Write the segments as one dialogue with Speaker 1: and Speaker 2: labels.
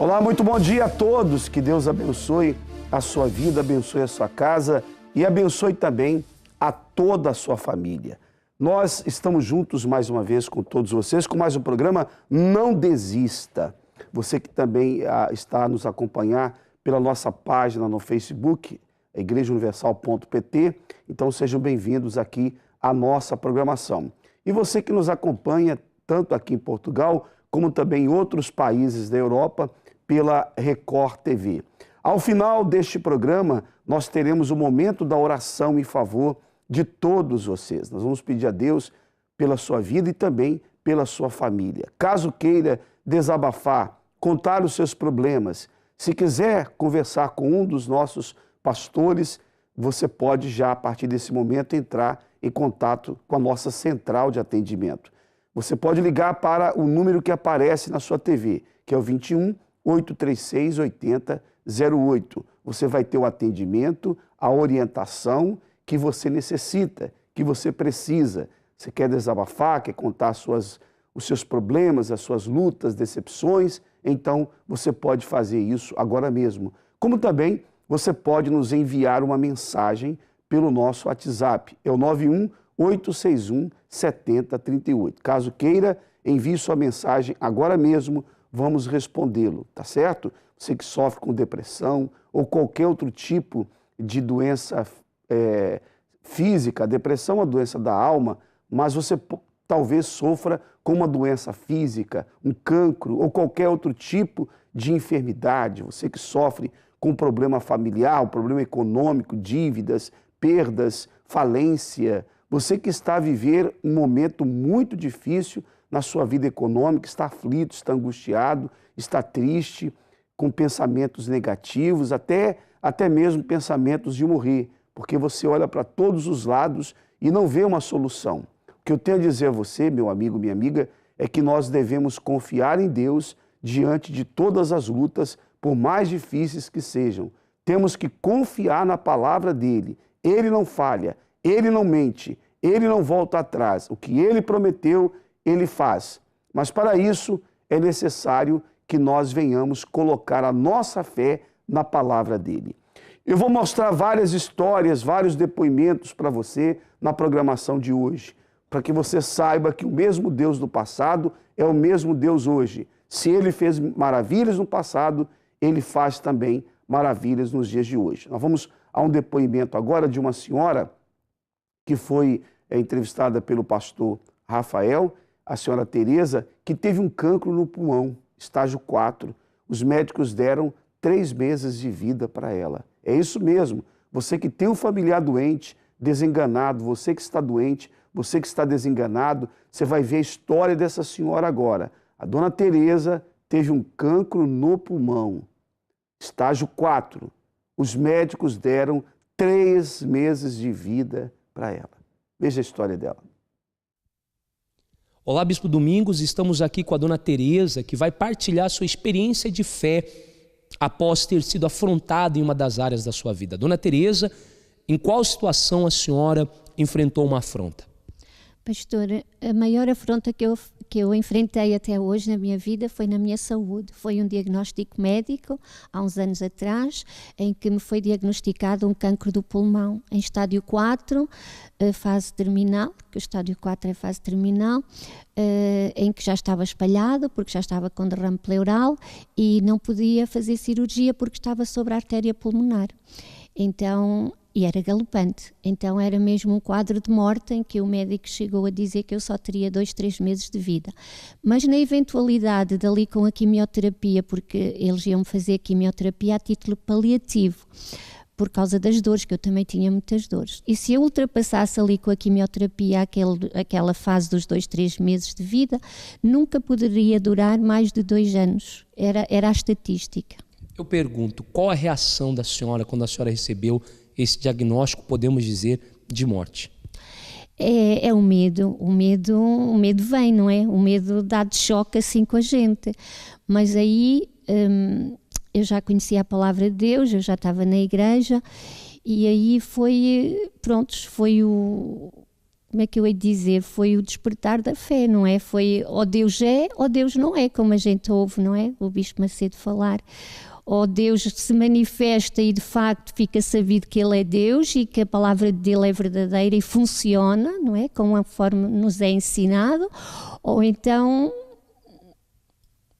Speaker 1: Olá, muito bom dia a todos. Que Deus abençoe a sua vida, abençoe a sua casa e abençoe também a toda a sua família. Nós estamos juntos mais uma vez com todos vocês com mais um programa Não Desista. Você que também está a nos acompanhar pela nossa página no Facebook, igrejauniversal.pt, então sejam bem-vindos aqui à nossa programação. E você que nos acompanha tanto aqui em Portugal como também em outros países da Europa pela Record TV. Ao final deste programa, nós teremos o momento da oração em favor de todos vocês. Nós vamos pedir a Deus pela sua vida e também pela sua família. Caso queira desabafar, contar os seus problemas, se quiser conversar com um dos nossos pastores, você pode já, a partir desse momento, entrar em contato com a nossa central de atendimento. Você pode ligar para o número que aparece na sua TV, que é o 21 836 8008. Você vai ter o atendimento, a orientação que você necessita, que você precisa. Você quer desabafar, quer contar os seus problemas, as suas lutas, decepções, então você pode fazer isso agora mesmo. Como também você pode nos enviar uma mensagem pelo nosso WhatsApp, é o 91 861 7038. Caso queira, envie sua mensagem agora mesmo, vamos respondê-lo, tá certo? Você que sofre com depressão ou qualquer outro tipo de doença física, a depressão é uma doença da alma, mas você talvez sofra com uma doença física, um cancro ou qualquer outro tipo de enfermidade, você que sofre com problema familiar, um problema econômico, dívidas, perdas, falência, você que está a viver um momento muito difícil na sua vida econômica, está aflito, está angustiado, está triste, com pensamentos negativos, até mesmo pensamentos de morrer, porque você olha para todos os lados e não vê uma solução. O que eu tenho a dizer a você, meu amigo, minha amiga, é que nós devemos confiar em Deus diante de todas as lutas, por mais difíceis que sejam. Temos que confiar na palavra dEle. Ele não falha, Ele não mente, Ele não volta atrás. O que Ele prometeu, Ele faz. Mas para isso é necessário que nós venhamos colocar a nossa fé na palavra dEle. Eu vou mostrar várias histórias, vários depoimentos para você na programação de hoje, para que você saiba que o mesmo Deus do passado é o mesmo Deus hoje. Se Ele fez maravilhas no passado, Ele faz também maravilhas nos dias de hoje. Nós vamos a um depoimento agora de uma senhora que foi entrevistada pelo pastor Rafael, a senhora Tereza, que teve um cancro no pulmão, estágio 4. Os médicos deram 3 meses de vida para ela. É isso mesmo. Você que tem um familiar doente, desenganado, você que está doente, você que está desenganado, você vai ver a história dessa senhora agora. A dona Tereza teve um cancro no pulmão, estágio 4. Os médicos deram 3 meses de vida para ela. Veja a história dela.
Speaker 2: Olá, Bispo Domingos, estamos aqui com a dona Tereza, que vai partilhar sua experiência de fé após ter sido afrontada em uma das áreas da sua vida. Dona Tereza, em qual situação a senhora enfrentou uma afronta?
Speaker 3: Pastor, a maior afronta que eu enfrentei até hoje na minha vida foi na minha saúde. Foi um diagnóstico médico, há uns anos atrás, em que me foi diagnosticado um cancro do pulmão, em estádio 4, fase terminal, que o estádio 4 é fase terminal, em que já estava espalhado, porque já estava com derrame pleural e não podia fazer cirurgia porque estava sobre a artéria pulmonar. Então, e era galopante, então era mesmo um quadro de morte em que o médico chegou a dizer que eu só teria 2, 3 meses de vida. Mas na eventualidade dali com a quimioterapia, porque eles iam fazer quimioterapia a título paliativo, por causa das dores, que eu também tinha muitas dores. E se eu ultrapassasse ali com a quimioterapia aquela fase dos 2, 3 meses de vida, nunca poderia durar mais de 2 anos. Era a estatística.
Speaker 2: Eu pergunto, qual a reação da senhora quando a senhora recebeu esse diagnóstico, podemos dizer, de morte?
Speaker 3: É o medo vem, não é? O medo dá de choque assim com a gente. Mas aí eu já conhecia a palavra de Deus, eu já estava na igreja e aí foi como é que eu hei de dizer, foi o despertar da fé, não é? Foi ou Deus é ou Deus não é, como a gente ouve, não é? O Bispo Macedo falar. Ou Deus se manifesta e de facto fica sabido que Ele é Deus e que a palavra dele é verdadeira e funciona, não é? Conforme nos é ensinado, ou então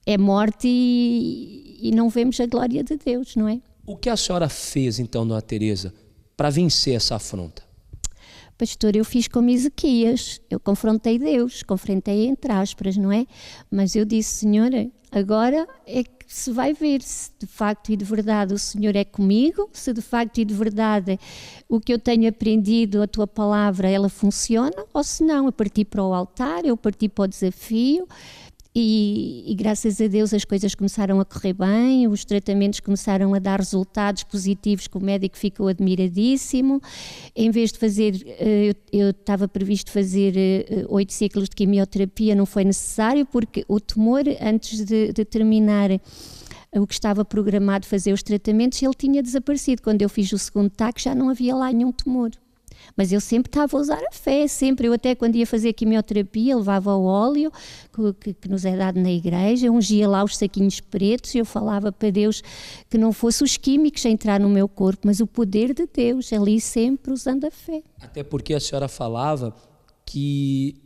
Speaker 3: é morte e não vemos a glória de Deus, não é?
Speaker 2: O que a senhora fez então, Dona Teresa, para vencer essa afronta?
Speaker 3: Pastor, eu fiz como Ezequias, eu confrontei Deus, confrontei entre aspas, não é? Mas eu disse, Senhora, agora é que se vai ver se de facto e de verdade o Senhor é comigo, se de facto e de verdade o que eu tenho aprendido, a tua palavra, ela funciona, ou se não, eu parti para o altar, eu parti para o desafio. E graças a Deus as coisas começaram a correr bem, os tratamentos começaram a dar resultados positivos, que o médico ficou admiradíssimo. Em vez de fazer, eu estava previsto fazer 8 ciclos de quimioterapia, não foi necessário, porque o tumor, antes de terminar o que estava programado fazer os tratamentos, ele tinha desaparecido. Quando eu fiz o segundo TAC já não havia lá nenhum tumor. Mas eu sempre estava a usar a fé, sempre. Eu até quando ia fazer a quimioterapia levava o óleo que nos é dado na igreja, eu ungia lá os saquinhos pretos e eu falava para Deus que não fosse os químicos a entrar no meu corpo, mas o poder de Deus, ali sempre usando a fé.
Speaker 2: Até porque a senhora falava que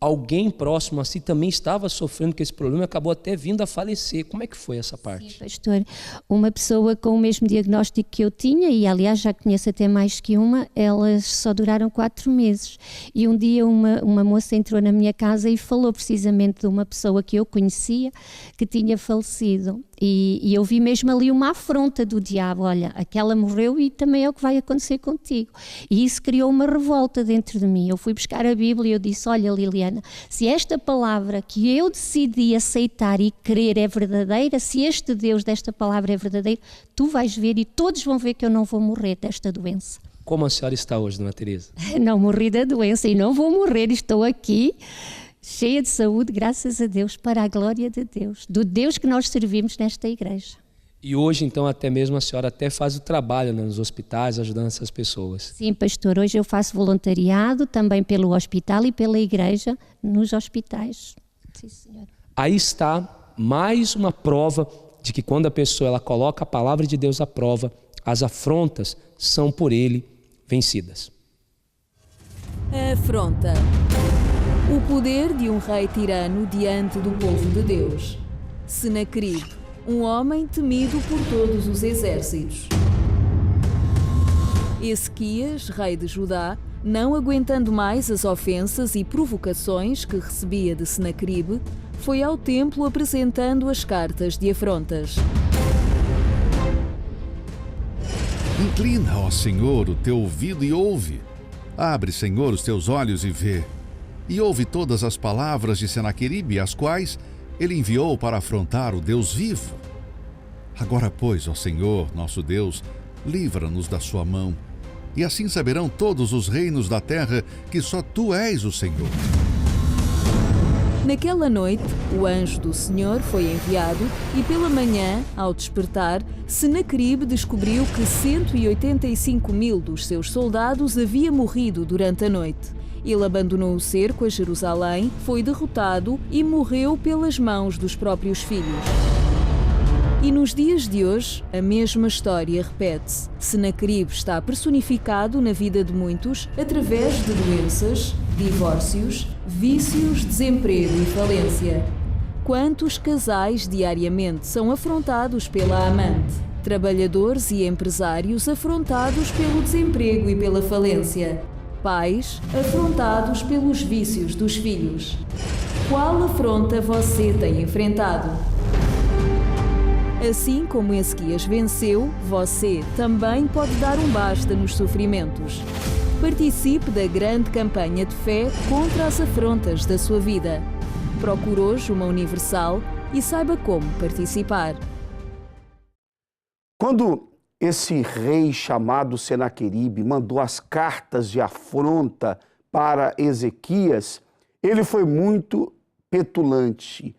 Speaker 2: alguém próximo a si também estava sofrendo com esse problema e acabou até vindo a falecer. Como é que foi essa parte?
Speaker 3: Sim, pastor. Uma pessoa com o mesmo diagnóstico que eu tinha, e aliás já conheço até mais que uma, elas só duraram 4 meses. E um dia uma moça entrou na minha casa e falou precisamente de uma pessoa que eu conhecia que tinha falecido. E eu vi mesmo ali uma afronta do diabo, olha, aquela morreu e também é o que vai acontecer contigo. E isso criou uma revolta dentro de mim. Eu fui buscar a Bíblia e eu disse, olha Liliana, se esta palavra que eu decidi aceitar e crer é verdadeira, se este Deus desta palavra é verdadeiro, tu vais ver e todos vão ver que eu não vou morrer desta doença.
Speaker 2: Como a senhora está hoje, Dona Teresa?
Speaker 3: Não morri da doença e não vou morrer, estou aqui cheia de saúde, graças a Deus, para a glória de Deus, do Deus que nós servimos nesta igreja.
Speaker 2: E hoje, então, até mesmo a senhora até faz o trabalho, né, nos hospitais, ajudando essas pessoas.
Speaker 3: Sim, pastor, hoje eu faço voluntariado também pelo hospital e pela igreja nos hospitais. Sim, senhor.
Speaker 2: Aí está mais uma prova de que quando a pessoa ela coloca a palavra de Deus à prova, as afrontas são por ele vencidas.
Speaker 4: A afronta. O poder de um rei tirano diante do povo de Deus. Senaqueribe, um homem temido por todos os exércitos. Ezequias, rei de Judá, não aguentando mais as ofensas e provocações que recebia de Senaqueribe, foi ao templo apresentando as cartas de afrontas.
Speaker 5: Inclina, ó Senhor, o teu ouvido e ouve. Abre, Senhor, os teus olhos e vê. E ouve todas as palavras de Senaqueribe, as quais ele enviou para afrontar o Deus vivo. Agora, pois, ó Senhor, nosso Deus, livra-nos da sua mão, e assim saberão todos os reinos da terra que só tu és o Senhor.
Speaker 4: Naquela noite, o anjo do Senhor foi enviado e pela manhã, ao despertar, Senaqueribe descobriu que 185.000 dos seus soldados haviam morrido durante a noite. Ele abandonou o cerco a Jerusalém, foi derrotado e morreu pelas mãos dos próprios filhos. E nos dias de hoje, a mesma história repete-se. Senaqueribe está personificado na vida de muitos através de doenças, divórcios, vícios, desemprego e falência. Quantos casais diariamente são afrontados pela amante? Trabalhadores e empresários afrontados pelo desemprego e pela falência. Pais afrontados pelos vícios dos filhos. Qual afronta você tem enfrentado? Assim como Ezequias venceu, você também pode dar um basta nos sofrimentos. Participe da grande campanha de fé contra as afrontas da sua vida. Procure hoje uma Universal e saiba como participar.
Speaker 1: Quando esse rei chamado Senaqueribe mandou as cartas de afronta para Ezequias, ele foi muito petulante.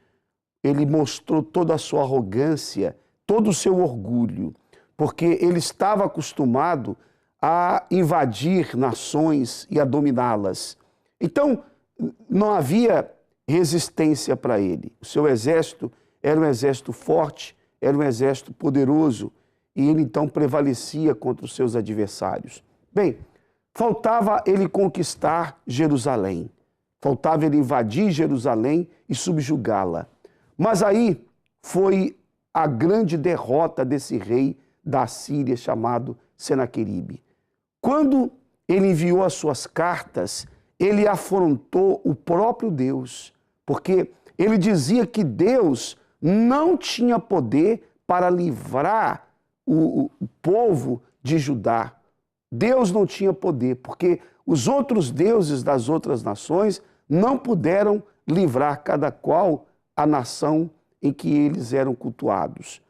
Speaker 1: Ele mostrou toda a sua arrogância, todo o seu orgulho, porque ele estava acostumado a invadir nações e a dominá-las. Então, não havia resistência para ele. O seu exército era um exército forte, era um exército poderoso, e ele então prevalecia contra os seus adversários. Bem, faltava ele conquistar Jerusalém, faltava ele invadir Jerusalém e subjugá-la. Mas aí foi a grande derrota desse rei da Síria chamado Senaqueribe. Quando ele enviou as suas cartas, ele afrontou o próprio Deus, porque ele dizia que Deus não tinha poder para livrar o povo de Judá. Deus não tinha poder, porque os outros deuses das outras nações não puderam livrar cada qual a nação em que eles eram cultuados.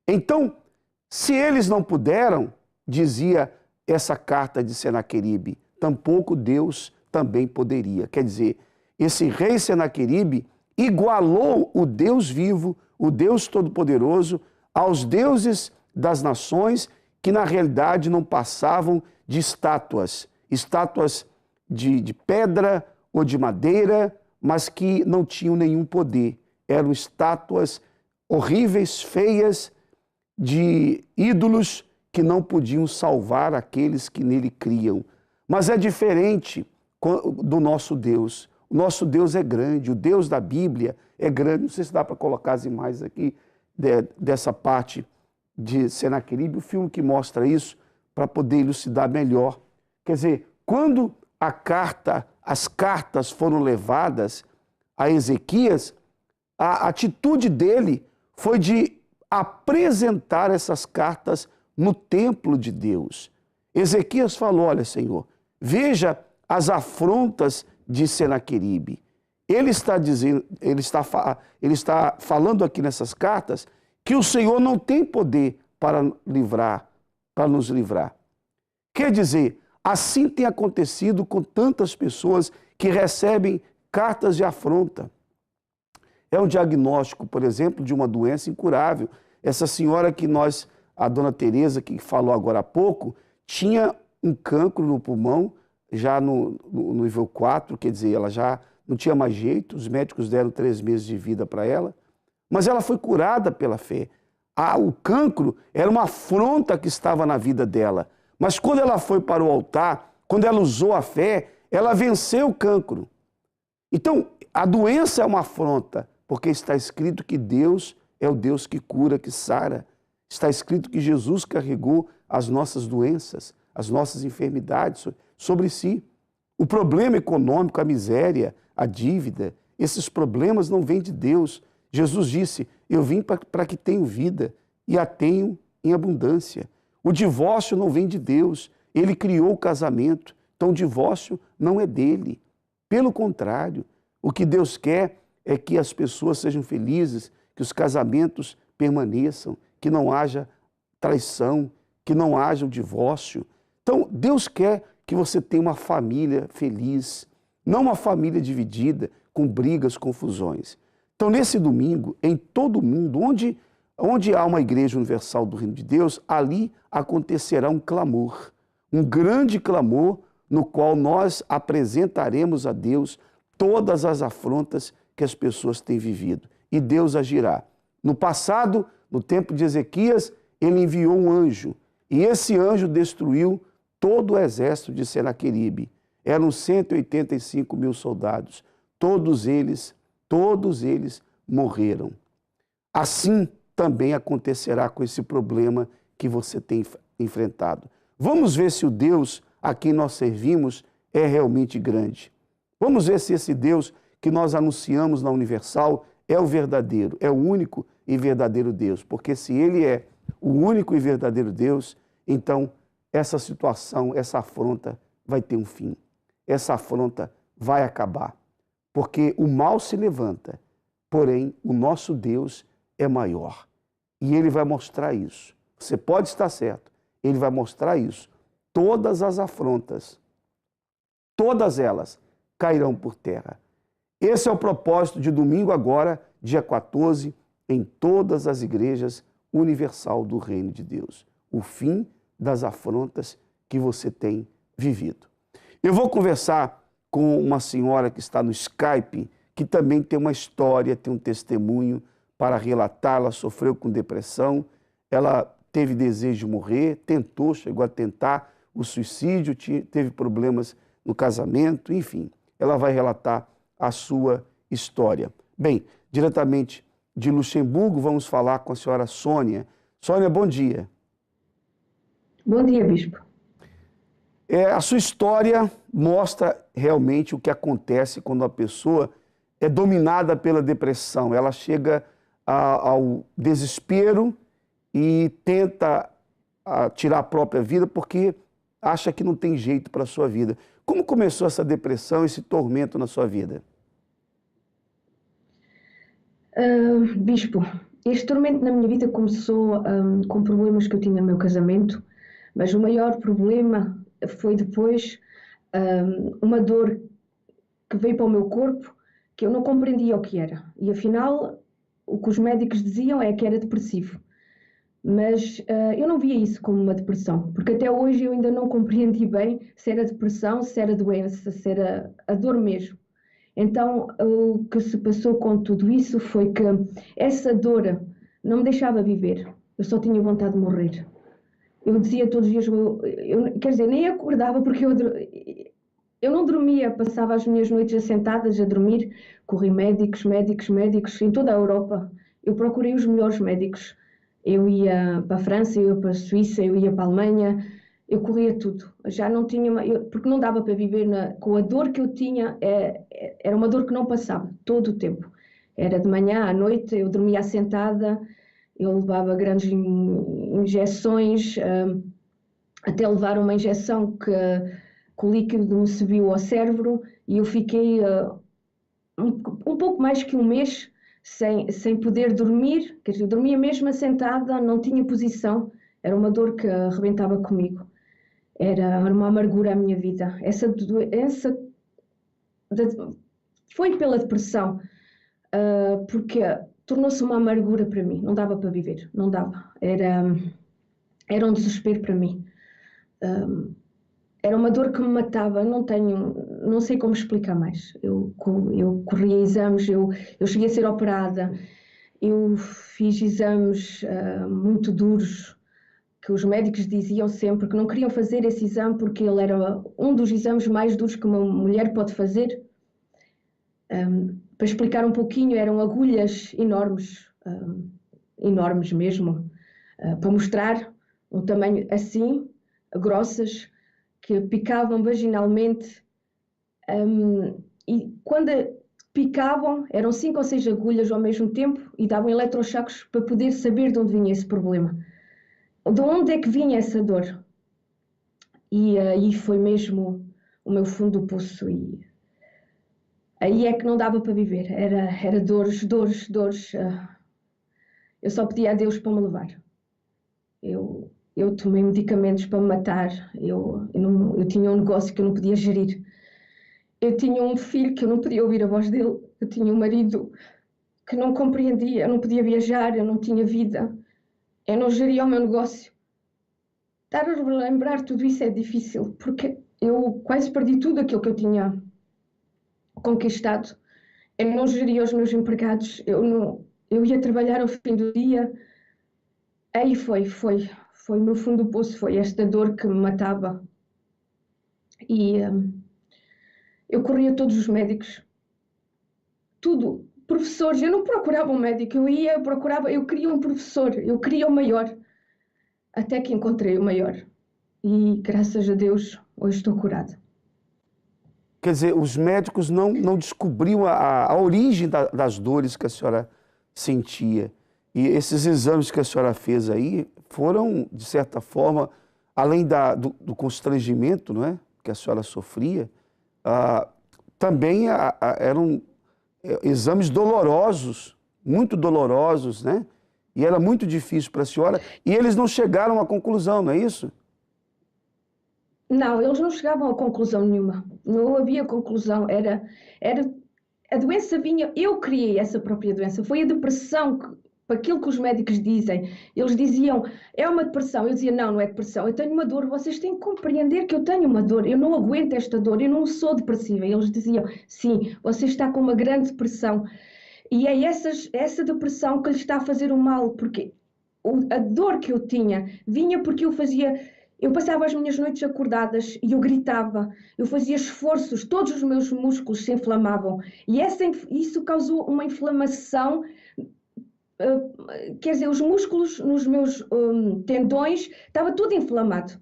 Speaker 1: Então, se eles não puderam, dizia essa carta de Senaqueribe, tampouco Deus também poderia. Quer dizer, esse rei Senaqueribe igualou o Deus vivo, o Deus Todo-Poderoso, aos deuses das nações que na realidade não passavam de estátuas de pedra ou de madeira, mas que não tinham nenhum poder. Eram estátuas horríveis, feias, de ídolos que não podiam salvar aqueles que nele criam. Mas é diferente do nosso Deus. O nosso Deus é grande, o Deus da Bíblia é grande. Não sei se dá para colocar as imagens aqui dessa parte de Senaqueribe, o filme que mostra isso, para poder elucidar melhor. Quer dizer, quando as cartas foram levadas a Ezequias, a atitude dele foi de apresentar essas cartas no templo de Deus. Ezequias falou: olha, Senhor, veja as afrontas de Senaqueribe. Ele está falando aqui nessas cartas que o Senhor não tem poder para nos livrar. Quer dizer, assim tem acontecido com tantas pessoas que recebem cartas de afronta. É um diagnóstico, por exemplo, de uma doença incurável. Essa senhora a dona Teresa, que falou agora há pouco, tinha um cancro no pulmão, já no nível 4, quer dizer, ela já não tinha mais jeito, os médicos deram 3 meses de vida para ela, mas ela foi curada pela fé. O cancro era uma afronta que estava na vida dela, mas quando ela foi para o altar, quando ela usou a fé, ela venceu o cancro. Então, a doença é uma afronta, porque está escrito que Deus é o Deus que cura, que sara. Está escrito que Jesus carregou as nossas doenças, as nossas enfermidades sobre si. O problema econômico, a miséria, a dívida, esses problemas não vêm de Deus. Jesus disse: eu vim para que tenham vida e a tenham em abundância. O divórcio não vem de Deus. Ele criou o casamento, então o divórcio não é dele. Pelo contrário, o que Deus quer é que as pessoas sejam felizes, que os casamentos permaneçam, que não haja traição, que não haja o divórcio. Então, Deus quer que você tenha uma família feliz, não uma família dividida, com brigas, confusões. Então, nesse domingo, em todo o mundo, onde há uma igreja universal do Reino de Deus, ali acontecerá um clamor, um grande clamor, no qual nós apresentaremos a Deus todas as afrontas que as pessoas têm vivido. E Deus agirá. No passado, no tempo de Ezequias, ele enviou um anjo. E esse anjo destruiu todo o exército de Senaqueribe. Eram 185 mil soldados. Todos eles morreram. Assim também acontecerá com esse problema que você tem enfrentado. Vamos ver se o Deus a quem nós servimos é realmente grande. Vamos ver se esse Deus que nós anunciamos na Universal é o verdadeiro, é o único e verdadeiro Deus. Porque se Ele é o único e verdadeiro Deus, então essa situação, essa afronta vai ter um fim. Essa afronta vai acabar. Porque o mal se levanta, porém o nosso Deus é maior. E Ele vai mostrar isso. Você pode estar certo, Ele vai mostrar isso. Todas as afrontas, todas elas cairão por terra. Esse é o propósito de domingo agora, dia 14, em todas as igrejas universal do Reino de Deus. O fim das afrontas que você tem vivido. Eu vou conversar com uma senhora que está no Skype, que também tem uma história, tem um testemunho para relatar. Ela sofreu com depressão, ela teve desejo de morrer, tentou, chegou a tentar o suicídio, teve problemas no casamento, enfim. Ela vai relatar a sua história. Bem, diretamente de Luxemburgo, vamos falar com a senhora Sônia. Sônia, bom dia.
Speaker 6: Bom dia, bispo.
Speaker 1: A sua história mostra realmente o que acontece quando a pessoa é dominada pela depressão. Ela chega ao desespero e tenta tirar a própria vida porque acha que não tem jeito para a sua vida. Como começou essa depressão, esse tormento na sua vida?
Speaker 6: Bispo, este tormento na minha vida começou com problemas que eu tinha no meu casamento, mas o maior problema foi depois uma dor que veio para o meu corpo que eu não compreendia o que era. E afinal, o que os médicos diziam é que era depressivo. Mas eu não via isso como uma depressão, porque até hoje eu ainda não compreendi bem se era depressão, se era doença, se era a dor mesmo. Então, o que se passou com tudo isso foi que essa dor não me deixava viver. Eu só tinha vontade de morrer. Eu dizia todos os dias, quer dizer, nem acordava porque eu não dormia, passava as minhas noites assentadas a dormir, corri médicos em toda a Europa. Eu procurei os melhores médicos. Eu ia para a França, eu ia para a Suíça, eu ia para a Alemanha, eu corria tudo. Já não tinha, porque não dava para viver com a dor que eu tinha, era uma dor que não passava, todo o tempo. Era de manhã à noite, eu dormia assentada, eu levava grandes injeções, até levar uma injeção que o líquido me subiu ao cérebro e eu fiquei um pouco mais que um mês sem poder dormir, quer dizer, eu dormia mesmo assentada, não tinha posição, era uma dor que arrebentava comigo, era uma amargura a minha vida. Essa doença foi pela depressão, porque tornou-se uma amargura para mim, não dava para viver, não dava, era um desespero para mim. Era uma dor que me matava, não sei como explicar mais. Eu corria exames, eu cheguei a ser operada, eu fiz exames muito duros, que os médicos diziam sempre que não queriam fazer esse exame porque ele era um dos exames mais duros que uma mulher pode fazer. Para explicar um pouquinho, eram agulhas enormes, enormes mesmo, para mostrar um tamanho assim, grossas, que picavam vaginalmente, e quando picavam eram 5 ou 6 agulhas ao mesmo tempo e davam eletrochoques para poder saber de onde vinha esse problema. De onde é que vinha essa dor? E aí foi mesmo o meu fundo do poço, e aí é que não dava para viver, era dores. Eu só pedia a Deus para me levar. Eu tomei medicamentos para me matar, eu tinha um negócio que eu não podia gerir, eu tinha um filho que eu não podia ouvir a voz dele, eu tinha um marido que não compreendia, eu não podia viajar, eu não tinha vida, eu não geria o meu negócio. Estar a lembrar tudo isso é difícil, porque eu quase perdi tudo aquilo que eu tinha conquistado. Eu não geria os meus empregados, eu ia trabalhar ao fim do dia. Aí foi o meu fundo do poço, foi esta dor que me matava. E eu corria a todos os médicos, tudo, professores, eu não procurava um médico, eu queria um professor, eu queria o maior, até que encontrei o maior. E graças a Deus, hoje estou curada.
Speaker 1: Quer dizer, os médicos não descobriam a origem das dores que a senhora sentia. E esses exames que a senhora fez aí foram, de certa forma, além do constrangimento, não é, que a senhora sofria, também eram exames dolorosos, muito dolorosos, né? E era muito difícil para a senhora. E eles não chegaram à conclusão, não é isso?
Speaker 6: Não, eles não chegavam a conclusão nenhuma. Não havia conclusão. A doença vinha, eu criei essa própria doença. Foi a depressão que para aquilo que os médicos dizem. Eles diziam, é uma depressão. Eu dizia, não, não é depressão, eu tenho uma dor, vocês têm que compreender que eu tenho uma dor, eu não aguento esta dor, eu não sou depressiva. E eles diziam, sim, você está com uma grande depressão. E é essa depressão que lhe está a fazer o mal, porque a dor que eu tinha vinha porque eu passava as minhas noites acordadas e eu gritava, eu fazia esforços, todos os meus músculos se inflamavam. E isso causou uma inflamação. Quer dizer, os músculos nos meus tendões, estava tudo inflamado,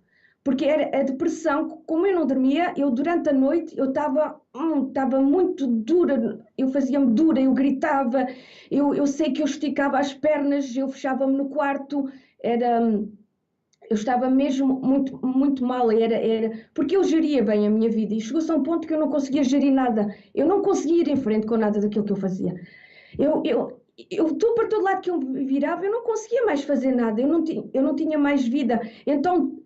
Speaker 6: porque era a depressão. Como eu não dormia, eu durante a noite eu estava muito dura, eu fazia-me dura, eu gritava, eu sei que eu esticava as pernas, eu fechava-me no quarto, eu estava mesmo muito, muito mal, porque eu geria bem a minha vida e chegou-se a um ponto que eu não conseguia gerir nada, eu não conseguia ir em frente com nada daquilo que eu fazia. Tudo para todo lado que eu virava, eu não conseguia mais fazer nada, eu não tinha mais vida. Então,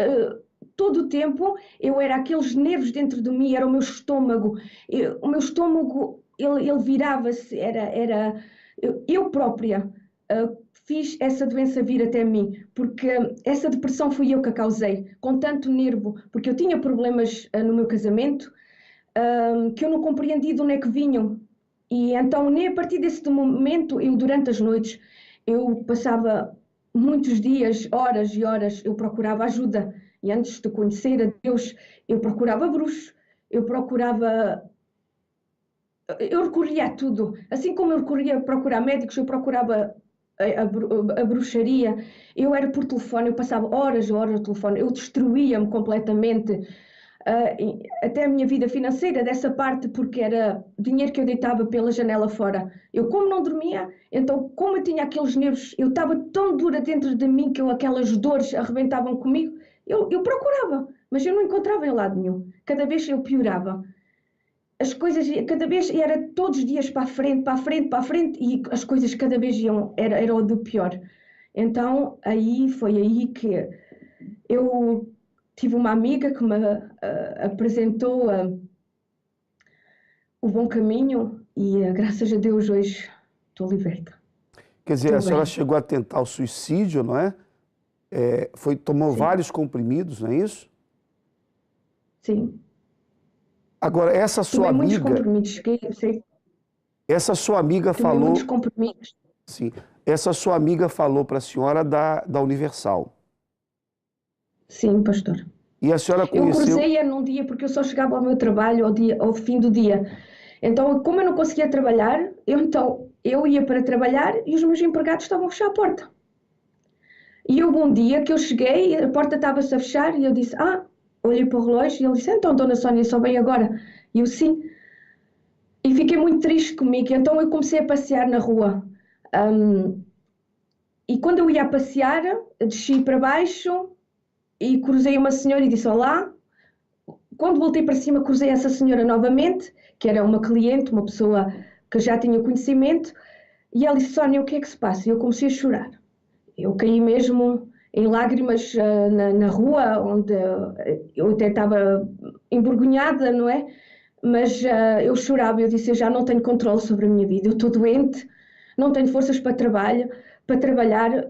Speaker 6: todo o tempo, eu era aqueles nervos dentro de mim, era o meu estômago. O meu estômago, ele virava-se, eu própria fiz essa doença vir até mim, porque essa depressão fui eu que a causei, com tanto nervo, porque eu tinha problemas no meu casamento, que eu não compreendi de onde é que vinham. E então, nem a partir desse momento, eu durante as noites, eu passava muitos dias, horas e horas, eu procurava ajuda. E antes de conhecer a Deus, eu procurava bruxos, eu recorria a tudo. Assim como eu recorria a procurar médicos, eu procurava a bruxaria. Eu era por telefone, eu passava horas e horas no telefone, eu destruía-me completamente. Até a minha vida financeira dessa parte, porque era dinheiro que eu deitava pela janela fora. Eu como não dormia, então como eu tinha aqueles nervos, eu estava tão dura dentro de mim que aquelas dores arrebentavam comigo, eu procurava, mas eu não encontrava em lado nenhum. Cada vez eu piorava. As coisas, cada vez, era todos os dias para a frente, para a frente, para a frente, e as coisas cada vez era o do pior. Então, foi aí que eu tive uma amiga que me apresentou o bom caminho e graças a Deus hoje estou liberta.
Speaker 1: Quer dizer, a senhora chegou a tentar o suicídio, não é? Tomou
Speaker 6: Sim.
Speaker 1: vários comprimidos, não é isso?
Speaker 6: Sim.
Speaker 1: Agora, essa sua
Speaker 6: Tomei muitos
Speaker 1: amiga,
Speaker 6: comprimidos, sei.
Speaker 1: essa sua amiga
Speaker 6: Tomei
Speaker 1: falou,
Speaker 6: muitos comprimidos.
Speaker 1: sim, essa sua amiga falou para a senhora da Universal.
Speaker 6: Sim, pastor.
Speaker 1: E a senhora
Speaker 6: Eu
Speaker 1: conheceu...
Speaker 6: cruzei-a num dia porque eu só chegava ao meu trabalho ao fim do dia. Então, como eu não conseguia trabalhar, eu ia para trabalhar e os meus empregados estavam a fechar a porta. E houve um dia que eu cheguei, a porta estava-se a fechar e eu disse, olhei para o relógio e ele disse, então, dona Sónia, só vem agora. E eu, sim. E fiquei muito triste comigo, então eu comecei a passear na rua. E quando eu ia a passear, desci para baixo e cruzei uma senhora e disse olá. Quando voltei para cima, cruzei essa senhora novamente, que era uma cliente, uma pessoa que já tinha conhecimento, e ela disse, Sónia, o que é que se passa? E eu comecei a chorar. Eu caí mesmo em lágrimas na rua, onde eu até estava envergonhada, não é? Mas eu chorava, eu disse, eu já não tenho controle sobre a minha vida, eu estou doente, não tenho forças para trabalhar,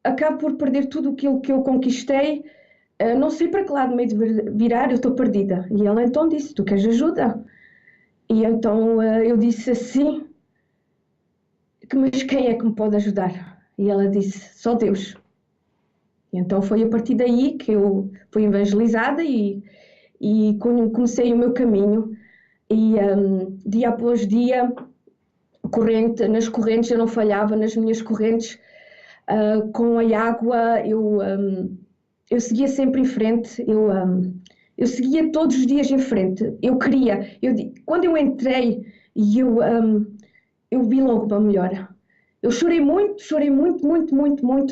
Speaker 6: acabo por perder tudo aquilo que eu conquistei, não sei para que lado me virar, eu estou perdida. E ela então disse, tu queres ajuda? E então eu disse assim, mas quem é que me pode ajudar? E ela disse, só Deus. E então foi a partir daí que eu fui evangelizada e comecei o meu caminho. E dia após dia, nas correntes, eu não falhava nas minhas correntes, com a água, eu seguia sempre em frente, eu seguia todos os dias em frente, quando eu entrei, eu vi logo uma melhora. Eu chorei muito,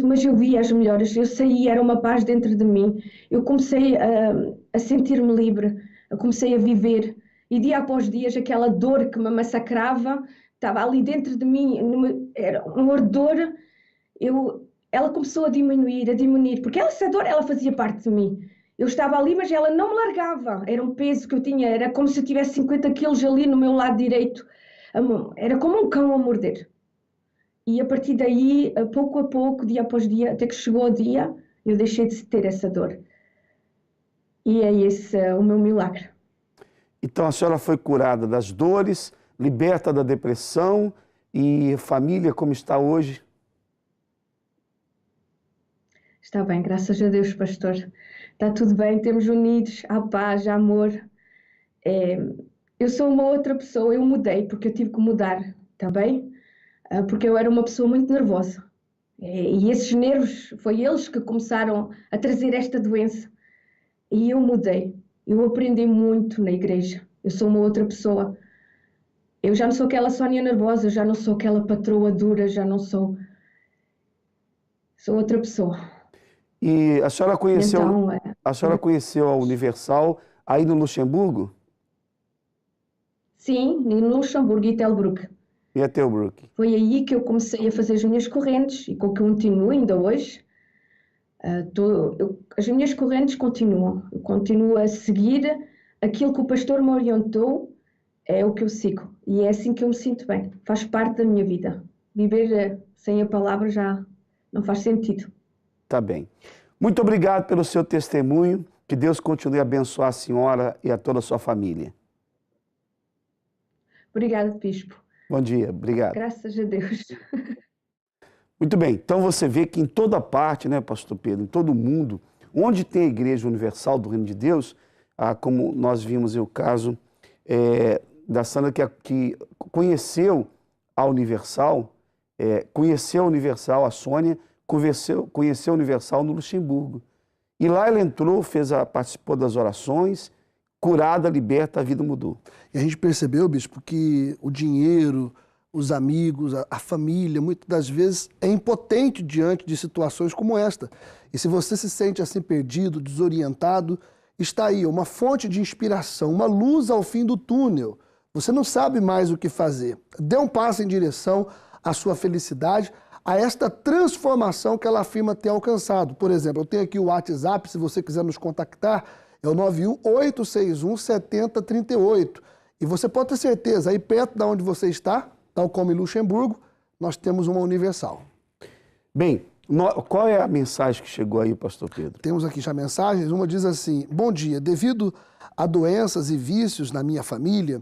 Speaker 6: mas eu vi as melhoras, eu saí, era uma paz dentro de mim, eu comecei a sentir-me livre, eu comecei a viver, e dia após dia aquela dor que me massacrava, estava ali dentro de mim, era um ardor, ela começou a diminuir, porque essa dor, ela fazia parte de mim. Eu estava ali, mas ela não me largava, era um peso que eu tinha, era como se eu tivesse 50 quilos ali no meu lado direito, era como um cão a morder. E a partir daí, pouco a pouco, dia após dia, até que chegou o dia, eu deixei de ter essa dor. E é esse o meu milagre.
Speaker 1: Então a senhora foi curada das dores, liberta da depressão, e família como está hoje?
Speaker 6: Está bem, graças a Deus, pastor. Está tudo bem, estamos unidos, há paz, há amor. Eu sou uma outra pessoa, eu mudei porque eu tive que mudar também, porque eu era uma pessoa muito nervosa. E esses nervos, foi eles que começaram a trazer esta doença. E eu mudei. Eu aprendi muito na igreja. Eu sou uma outra pessoa. Eu já não sou aquela Sónia nervosa, eu já não sou aquela patroa dura, já não sou... Sou outra pessoa.
Speaker 1: E a senhora conheceu,
Speaker 6: Então,
Speaker 1: a senhora conheceu a Universal aí no Luxemburgo?
Speaker 6: Sim, no Luxemburgo e Telbruck.
Speaker 1: E a Telbruck?
Speaker 6: Foi aí que eu comecei a fazer as minhas correntes e com que eu continuo ainda hoje. As minhas correntes continuam. Eu continuo a seguir aquilo que o pastor me orientou, é o que eu sigo. E é assim que eu me sinto bem. Faz parte da minha vida. Viver sem a palavra já não faz sentido.
Speaker 1: Tá bem. Muito obrigado pelo seu testemunho. Que Deus continue a abençoar a senhora e a toda a sua família.
Speaker 6: Obrigada, Bispo.
Speaker 1: Bom dia, obrigado.
Speaker 6: Graças a Deus.
Speaker 1: Muito bem, então você vê que em toda parte, né, pastor Pedro, em todo mundo, onde tem a Igreja Universal do Reino de Deus, como nós vimos o caso da Sandra que conheceu a Universal, a Sônia, conheceu a Universal no Luxemburgo. E lá ela entrou, participou das orações, curada, liberta, a vida mudou.
Speaker 7: E a gente percebeu, bispo, que o dinheiro, os amigos, a família, muitas das vezes é impotente diante de situações como esta. E se você se sente assim perdido, desorientado, está aí uma fonte de inspiração, uma luz ao fim do túnel. Você não sabe mais o que fazer. Dê um passo em direção à sua felicidade, a esta transformação que ela afirma ter alcançado. Por exemplo, eu tenho aqui o WhatsApp, se você quiser nos contactar, é o 918617038. E você pode ter certeza, aí perto de onde você está, tal como em Luxemburgo, nós temos uma Universal.
Speaker 1: Bem, qual é a mensagem que chegou aí, pastor Pedro?
Speaker 7: Temos aqui já mensagens. Uma diz assim: bom dia, devido a doenças e vícios na minha família,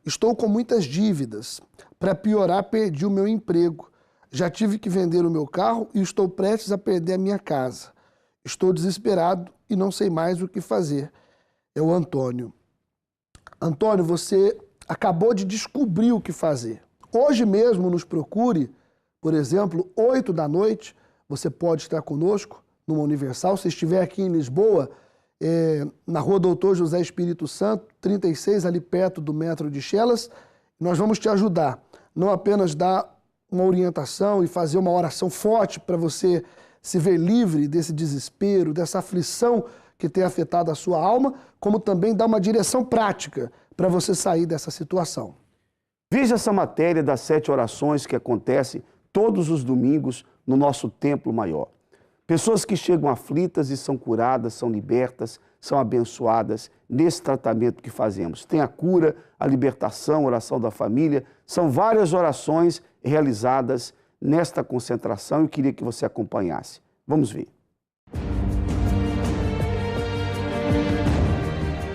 Speaker 7: estou com muitas dívidas. Para piorar, perdi o meu emprego. Já tive que vender o meu carro e estou prestes a perder a minha casa. Estou desesperado e não sei mais o que fazer. É o Antônio. Antônio, você acabou de descobrir o que fazer. Hoje mesmo nos procure, por exemplo, 8 da noite, você pode estar conosco numa Universal. Se estiver aqui em Lisboa, na Rua Doutor José Espírito Santo, 36, ali perto do metro de Chelas, nós vamos te ajudar. Não apenas dar uma orientação e fazer uma oração forte para você se ver livre desse desespero, dessa aflição que tem afetado a sua alma, como também dar uma direção prática para você sair dessa situação.
Speaker 1: Veja essa matéria das 7 orações que acontecem todos os domingos no nosso templo maior. Pessoas que chegam aflitas e são curadas, são libertas, são abençoadas nesse tratamento que fazemos. Tem a cura, a libertação, a oração da família. São várias orações realizadas nesta concentração e eu queria que você acompanhasse. Vamos ver.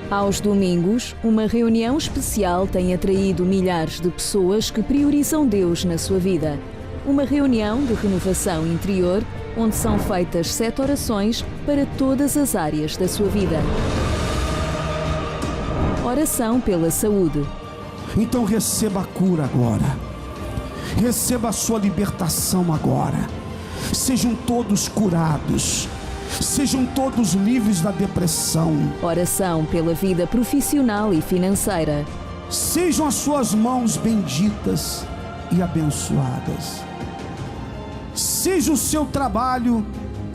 Speaker 4: Aos domingos, uma reunião especial tem atraído milhares de pessoas que priorizam Deus na sua vida. Uma reunião de renovação interior, onde são feitas 7 orações para todas as áreas da sua vida. Oração pela saúde.
Speaker 8: Então receba a cura agora. Receba a sua libertação agora. Sejam todos curados. Sejam todos livres da depressão.
Speaker 4: Oração pela vida profissional e financeira.
Speaker 8: Sejam as suas mãos benditas e abençoadas. Seja o seu trabalho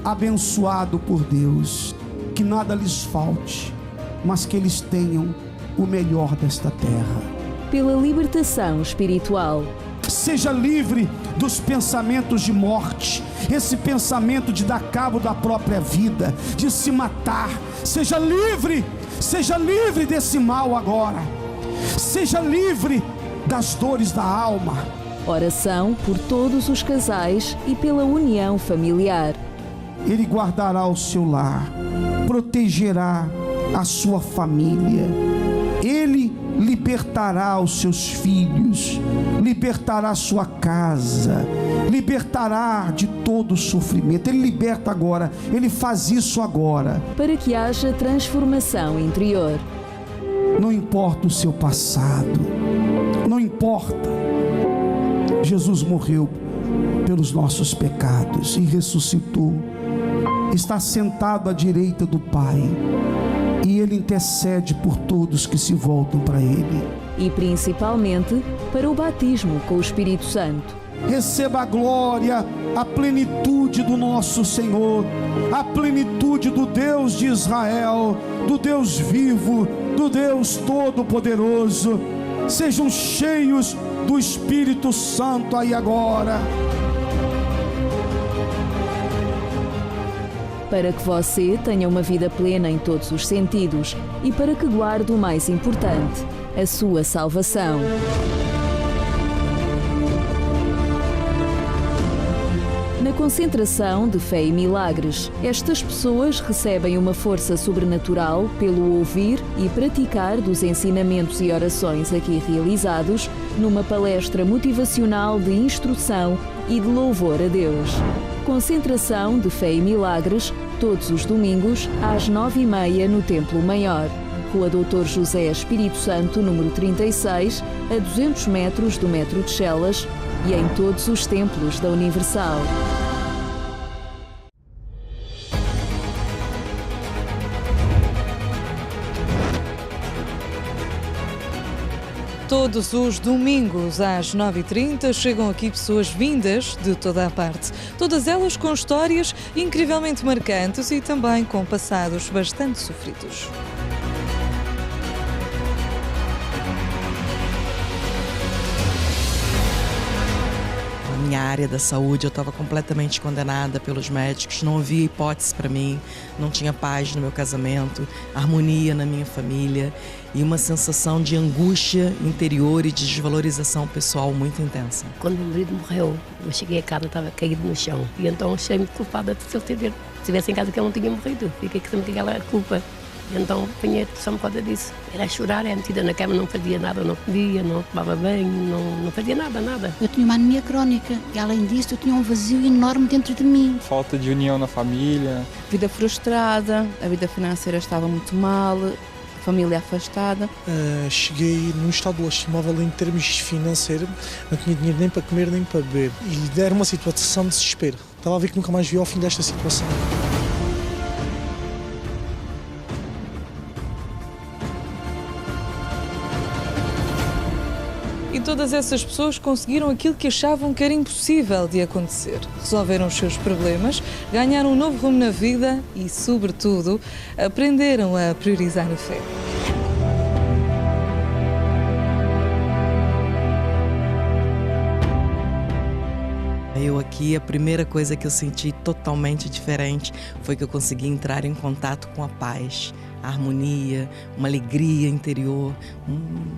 Speaker 8: abençoado por Deus. Que nada lhes falte, mas que eles tenham o melhor desta terra.
Speaker 4: Pela libertação espiritual.
Speaker 8: Seja livre dos pensamentos de morte, esse pensamento de dar cabo da própria vida, de se matar. Seja livre desse mal agora. Seja livre das dores da alma.
Speaker 4: Oração por todos os casais e pela união familiar.
Speaker 8: Ele guardará o seu lar, protegerá a sua família. Ele libertará os seus filhos, libertará a sua casa, libertará de todo o sofrimento. Ele liberta agora, ele faz isso agora.
Speaker 4: Para que haja transformação interior.
Speaker 8: Não importa o seu passado, não importa. Jesus morreu pelos nossos pecados e ressuscitou. Está sentado à direita do Pai e Ele intercede por todos que se voltam para Ele.
Speaker 4: E principalmente para o batismo com o Espírito Santo.
Speaker 8: Receba a glória, a plenitude do nosso Senhor, a plenitude do Deus de Israel, do Deus vivo, do Deus Todo-Poderoso. Sejam cheios do Espírito Santo aí agora.
Speaker 4: Para que você tenha uma vida plena em todos os sentidos e para que guarde o mais importante, a sua salvação. Na concentração de fé e milagres, estas pessoas recebem uma força sobrenatural pelo ouvir e praticar dos ensinamentos e orações aqui realizados numa palestra motivacional de instrução e de louvor a Deus. Concentração de fé e milagres, todos os domingos, às 9h30 no Templo Maior. Rua Doutor José Espírito Santo, número 36, a 200 metros do metro de Chelas e em todos os templos da Universal.
Speaker 9: Todos os domingos às 9h30 chegam aqui pessoas vindas de toda a parte. Todas elas com histórias incrivelmente marcantes e também com passados bastante sofridos.
Speaker 10: Minha área da saúde, eu estava completamente condenada pelos médicos, não havia hipótese para mim, não tinha paz no meu casamento, harmonia na minha família e uma sensação de angústia interior e de desvalorização pessoal muito intensa.
Speaker 11: Quando meu marido morreu, eu cheguei a casa, estava caído no chão e então achei-me culpada de se eu estivesse em casa que ele não tinha morrido, fiquei sempre com aquela culpa. Então apanhei a depressão por causa disso. Era a chorar, era metida na cama, não fazia nada, não comia, não tomava banho, não fazia nada.
Speaker 12: Eu tinha uma anemia crónica e além disso eu tinha um vazio enorme dentro de mim.
Speaker 13: Falta de união na família.
Speaker 12: Vida frustrada, a vida financeira estava muito mal, a família afastada.
Speaker 14: Cheguei num estado lastimável em termos financeiros, não tinha dinheiro nem para comer nem para beber. E era uma situação de desespero. Estava a ver que nunca mais via ao fim desta situação.
Speaker 9: E todas essas pessoas conseguiram aquilo que achavam que era impossível de acontecer. Resolveram os seus problemas, ganharam um novo rumo na vida e, sobretudo, aprenderam a priorizar a fé.
Speaker 10: Eu aqui, a primeira coisa que eu senti totalmente diferente foi que eu consegui entrar em contato com a paz, a harmonia, uma alegria interior,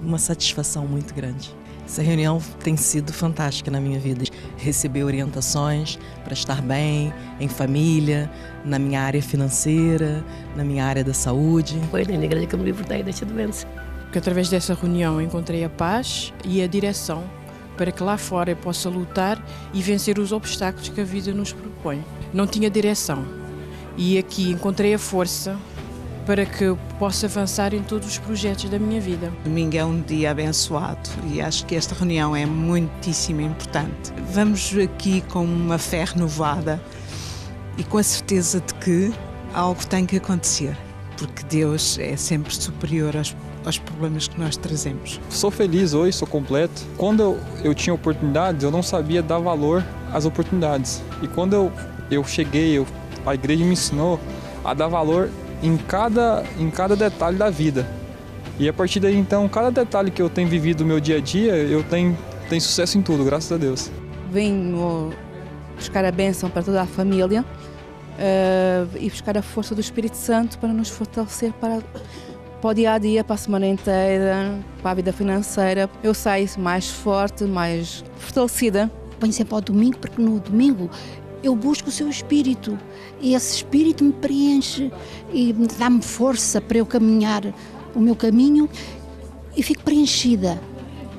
Speaker 10: uma satisfação muito grande. Essa reunião tem sido fantástica na minha vida. Receber orientações para estar bem, em família, na minha área financeira, na minha área da saúde.
Speaker 11: Foi na igreja que eu me libertei desta doença.
Speaker 12: Porque através dessa reunião eu encontrei a paz e a direção para que lá fora eu possa lutar e vencer os obstáculos que a vida nos propõe. Não tinha direção e aqui encontrei a força para que eu possa avançar em todos os projetos da minha vida.
Speaker 15: Domingo é um dia abençoado e acho que esta reunião é muitíssimo importante. Vamos aqui com uma fé renovada e com a certeza de que algo tem que acontecer, porque Deus é sempre superior aos problemas que nós trazemos.
Speaker 13: Sou feliz hoje, sou completo. Quando eu tinha oportunidades, eu não sabia dar valor às oportunidades. E quando eu cheguei, a igreja me ensinou a dar valor em cada detalhe da vida. E a partir daí, então, cada detalhe que eu tenho vivido no meu dia a dia, eu tenho sucesso em tudo, graças a Deus.
Speaker 12: Venho buscar a bênção para toda a família e buscar a força do Espírito Santo para nos fortalecer para
Speaker 16: para o dia a dia, para a semana inteira, para a vida financeira. Eu saio mais forte, mais fortalecida.
Speaker 17: Venho sempre ao domingo, porque no domingo eu busco o seu espírito e esse espírito me preenche e dá-me força para eu caminhar o meu caminho e fico preenchida.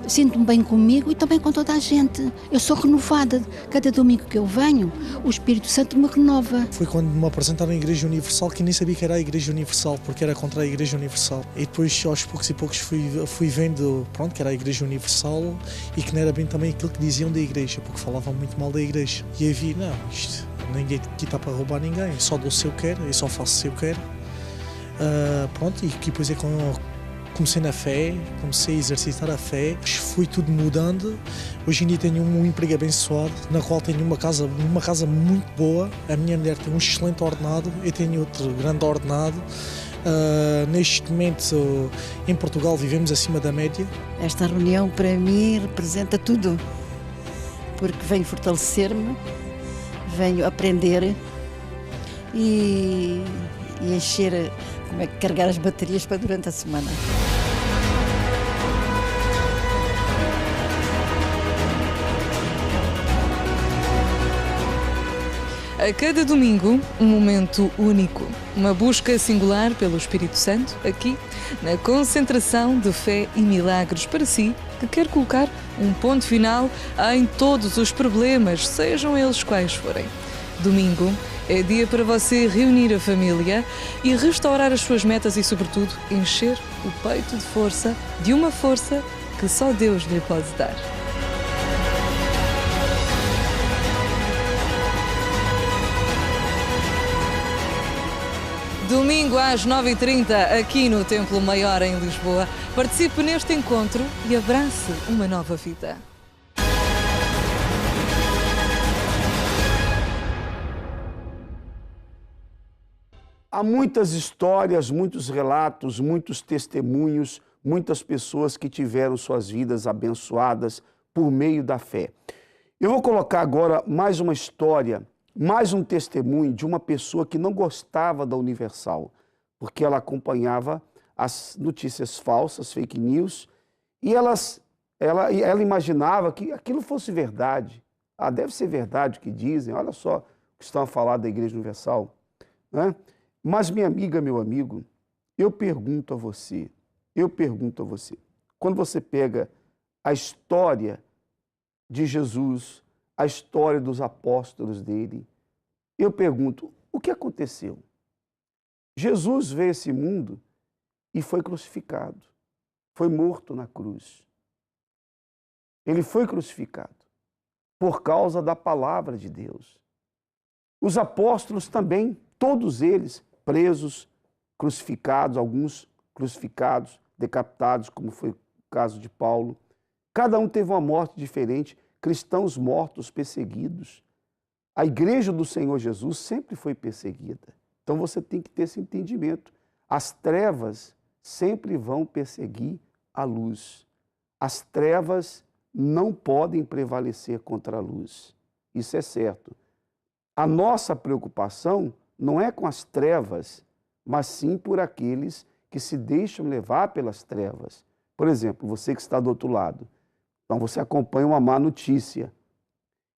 Speaker 17: Sinto-me bem comigo e também com toda a gente. Eu sou renovada. Cada domingo que eu venho, o Espírito Santo me renova.
Speaker 14: Foi quando me apresentaram a Igreja Universal que nem sabia que era a Igreja Universal, porque era contra a Igreja Universal. E depois, aos poucos e poucos, fui vendo que era a Igreja Universal e que não era bem também aquilo que diziam da Igreja, porque falavam muito mal da Igreja. E aí vi, não, isto, ninguém aqui está para roubar ninguém, só dou se eu quero, eu só faço se eu quero. E depois é comecei na fé, comecei a exercitar a fé, foi tudo mudando. Hoje em dia tenho um emprego abençoado, na qual tenho uma casa muito boa. A minha mulher tem um excelente ordenado, eu tenho outro grande ordenado. Neste momento, em Portugal, vivemos acima da média.
Speaker 17: Esta reunião, para mim, representa tudo, porque venho fortalecer-me, venho aprender e encher, carregar as baterias para durante a semana.
Speaker 9: A cada domingo, um momento único, uma busca singular pelo Espírito Santo, aqui, na concentração de fé e milagres para si, que quer colocar um ponto final em todos os problemas, sejam eles quais forem. Domingo é dia para você reunir a família e restaurar as suas metas e, sobretudo, encher o peito de força, de uma força que só Deus lhe pode dar. Domingo às 9h30, aqui no Templo Maior, em Lisboa. Participe neste encontro e abrace uma nova vida.
Speaker 1: Há muitas histórias, muitos relatos, muitos testemunhos, muitas pessoas que tiveram suas vidas abençoadas por meio da fé. Eu vou colocar agora mais uma história, mais um testemunho de uma pessoa que não gostava da Universal, porque ela acompanhava as notícias falsas, fake news, e ela imaginava que aquilo fosse verdade. Deve ser verdade o que dizem, olha só o que estão a falar da Igreja Universal, né? Mas, minha amiga, meu amigo, eu pergunto a você, quando você pega a história de Jesus, a história dos apóstolos dele, eu pergunto, o que aconteceu? Jesus veio a esse mundo e foi crucificado, foi morto na cruz. Ele foi crucificado por causa da palavra de Deus. Os apóstolos também, todos eles, presos, crucificados, alguns crucificados, decapitados, como foi o caso de Paulo. Cada um teve uma morte diferente, cristãos mortos, perseguidos. A igreja do Senhor Jesus sempre foi perseguida. Então você tem que ter esse entendimento. As trevas sempre vão perseguir a luz. As trevas não podem prevalecer contra a luz. Isso é certo. A nossa preocupação não é com as trevas, mas sim por aqueles que se deixam levar pelas trevas. Por exemplo, você que está do outro lado. Então você acompanha uma má notícia.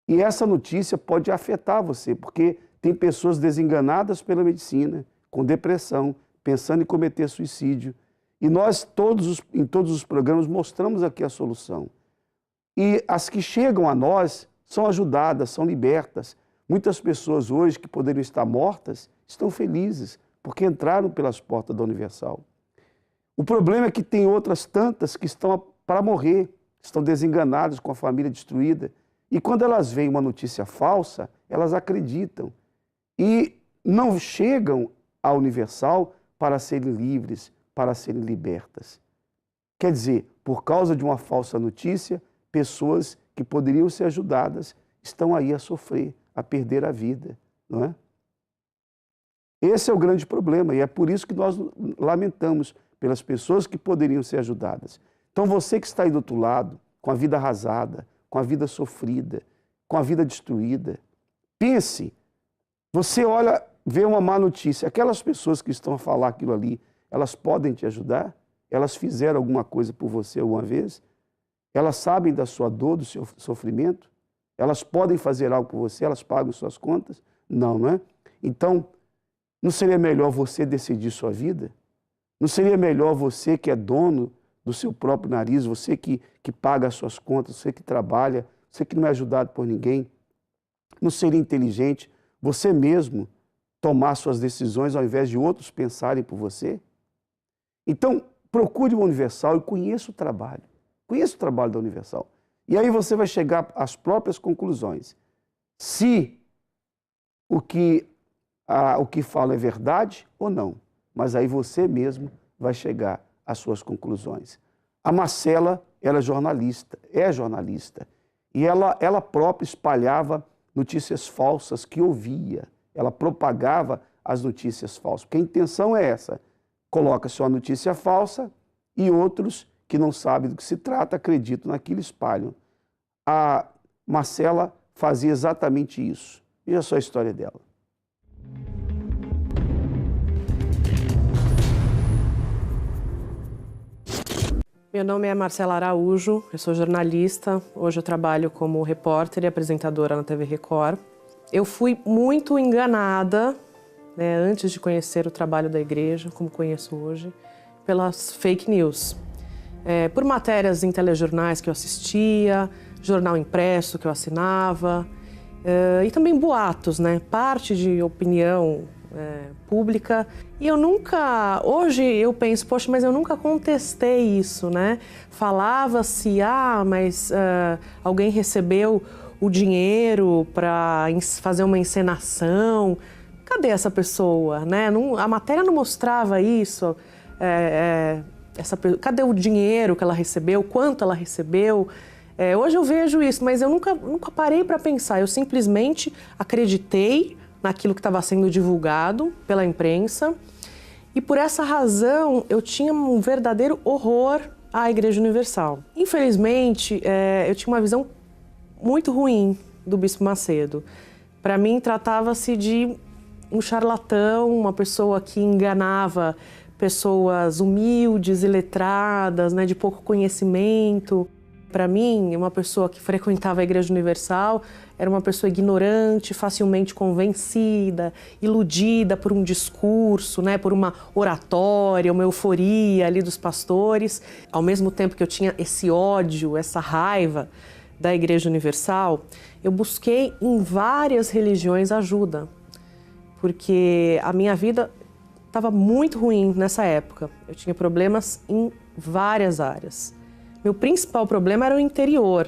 Speaker 1: E essa notícia pode afetar você, porque tem pessoas desenganadas pela medicina, com depressão, pensando em cometer suicídio. E nós, em todos os programas, mostramos aqui a solução. E as que chegam a nós são ajudadas, são libertas. Muitas pessoas hoje que poderiam estar mortas estão felizes porque entraram pelas portas da Universal. O problema é que tem outras tantas que estão para morrer, estão desenganadas, com a família destruída. E quando elas veem uma notícia falsa, elas acreditam e não chegam à Universal para serem livres, para serem libertas. Quer dizer, por causa de uma falsa notícia, pessoas que poderiam ser ajudadas estão aí a sofrer, a perder a vida, não é? Esse é o grande problema e é por isso que nós lamentamos pelas pessoas que poderiam ser ajudadas. Então você que está aí do outro lado, com a vida arrasada, com a vida sofrida, com a vida destruída, pense, você olha, vê uma má notícia, aquelas pessoas que estão a falar aquilo ali, elas podem te ajudar? Elas fizeram alguma coisa por você alguma vez? Elas sabem da sua dor, do seu sofrimento? Elas podem fazer algo por você? Elas pagam suas contas? Não, não é? Então, não seria melhor você decidir sua vida? Não seria melhor você que é dono do seu próprio nariz, você que paga as suas contas, você que trabalha, você que não é ajudado por ninguém? Não seria inteligente você mesmo tomar suas decisões ao invés de outros pensarem por você? Então, procure uma Universal e conheça o trabalho. Conheça o trabalho da Universal. E aí você vai chegar às próprias conclusões. Se o que fala é verdade ou não. Mas aí você mesmo vai chegar às suas conclusões. A Marcela era jornalista, é jornalista. E ela própria espalhava notícias falsas que ouvia. Ela propagava as notícias falsas. Porque a intenção é essa. Coloca-se uma notícia falsa e outros que não sabem do que se trata acreditam naquilo e espalham. A Marcela fazia exatamente isso. Veja só a história dela.
Speaker 18: Meu nome é Marcela Araújo, eu sou jornalista. Hoje eu trabalho como repórter e apresentadora na TV Record. Eu fui muito enganada, né, antes de conhecer o trabalho da igreja, como conheço hoje, pelas fake news. Por matérias em telejornais que eu assistia, jornal impresso que eu assinava, e também boatos, né, parte de opinião pública. E eu nunca, hoje eu penso, poxa, mas eu nunca contestei isso, né? Falava-se, mas alguém recebeu o dinheiro para fazer uma encenação. Cadê essa pessoa, né? A matéria não mostrava isso. Cadê o dinheiro que ela recebeu? Quanto ela recebeu? Hoje eu vejo isso, mas eu nunca parei para pensar. Eu simplesmente acreditei naquilo que estava sendo divulgado pela imprensa. E por essa razão, eu tinha um verdadeiro horror à Igreja Universal. Infelizmente, eu tinha uma visão muito ruim do Bispo Macedo. Para mim, tratava-se de um charlatão, uma pessoa que enganava pessoas humildes e letradas, né, de pouco conhecimento. Para mim, uma pessoa que frequentava a Igreja Universal era uma pessoa ignorante, facilmente convencida, iludida por um discurso, né, por uma oratória, uma euforia ali dos pastores. Ao mesmo tempo que eu tinha esse ódio, essa raiva da Igreja Universal, eu busquei em várias religiões ajuda, porque a minha vida estava muito ruim nessa época. Eu tinha problemas em várias áreas. Meu principal problema era o interior.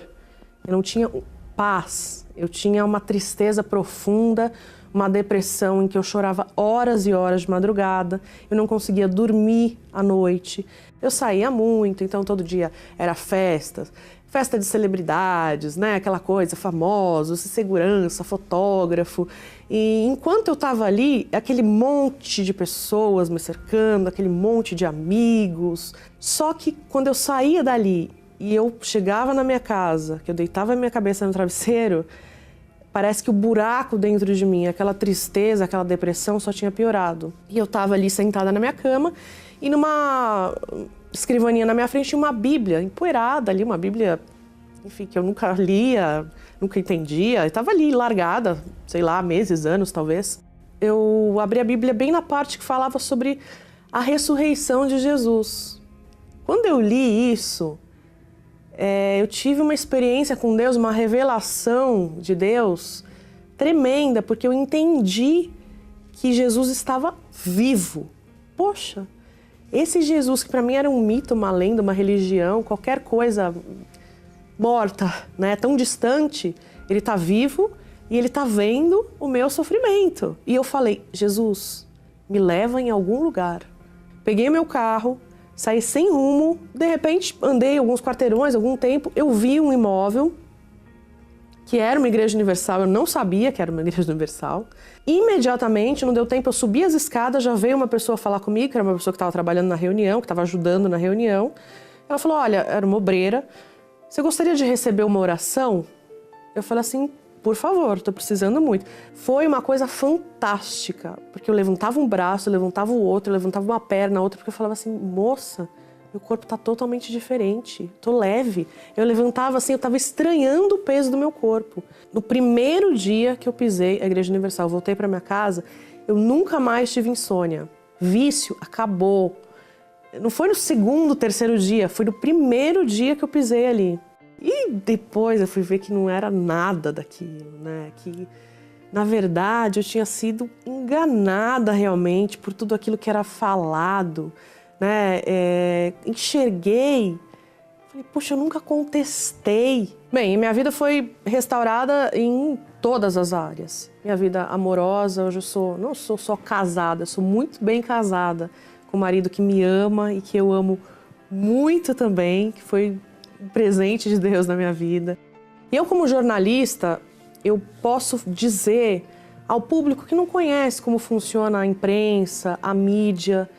Speaker 18: Eu não tinha paz, eu tinha uma tristeza profunda, uma depressão em que eu chorava horas e horas de madrugada, eu não conseguia dormir à noite. Eu saía muito, então todo dia era festa de celebridades, né? Aquela coisa, famosos, segurança, fotógrafo. E enquanto eu estava ali, aquele monte de pessoas me cercando, aquele monte de amigos. Só que quando eu saía dali e eu chegava na minha casa, que eu deitava a minha cabeça no travesseiro, parece que o buraco dentro de mim, aquela tristeza, aquela depressão só tinha piorado. E eu estava ali sentada na minha cama e numa escrivaninha na minha frente tinha uma Bíblia empoeirada ali, uma Bíblia, enfim, que eu nunca lia, nunca entendia. Estava ali largada, sei lá, meses, anos talvez. Eu abri a Bíblia bem na parte que falava sobre a ressurreição de Jesus. Quando eu li isso, eu tive uma experiência com Deus, uma revelação de Deus tremenda, porque eu entendi que Jesus estava vivo. Poxa, esse Jesus que para mim era um mito, uma lenda, uma religião, qualquer coisa morta, né, tão distante, ele está vivo e ele está vendo o meu sofrimento. E eu falei, Jesus, me leva em algum lugar. Peguei meu carro, saí sem rumo, de repente andei alguns quarteirões, algum tempo, eu vi um imóvel que era uma Igreja Universal, eu não sabia que era uma Igreja Universal. Imediatamente, não deu tempo, eu subi as escadas, já veio uma pessoa falar comigo, que era uma pessoa que estava trabalhando na reunião, que estava ajudando na reunião. Ela falou, olha, era uma obreira, você gostaria de receber uma oração? Eu falei assim, por favor, estou precisando muito. Foi uma coisa fantástica, porque eu levantava um braço, eu levantava o outro, eu levantava uma perna, a outra, porque eu falava assim, moça, meu corpo está totalmente diferente, estou leve. Eu levantava assim, eu estava estranhando o peso do meu corpo. No primeiro dia que eu pisei a Igreja Universal, voltei para minha casa, eu nunca mais tive insônia. Vício acabou. Não foi no segundo, terceiro dia, foi no primeiro dia que eu pisei ali. E depois eu fui ver que não era nada daquilo, né? Que, na verdade, eu tinha sido enganada realmente por tudo aquilo que era falado, né? Enxerguei, falei, puxa, eu nunca contestei. Bem, minha vida foi restaurada em todas as áreas. Minha vida amorosa, hoje eu não sou só casada, eu sou muito bem casada, com um marido que me ama e que eu amo muito também, que foi um presente de Deus na minha vida. E eu, como jornalista, eu posso dizer ao público que não conhece como funciona a imprensa, a mídia,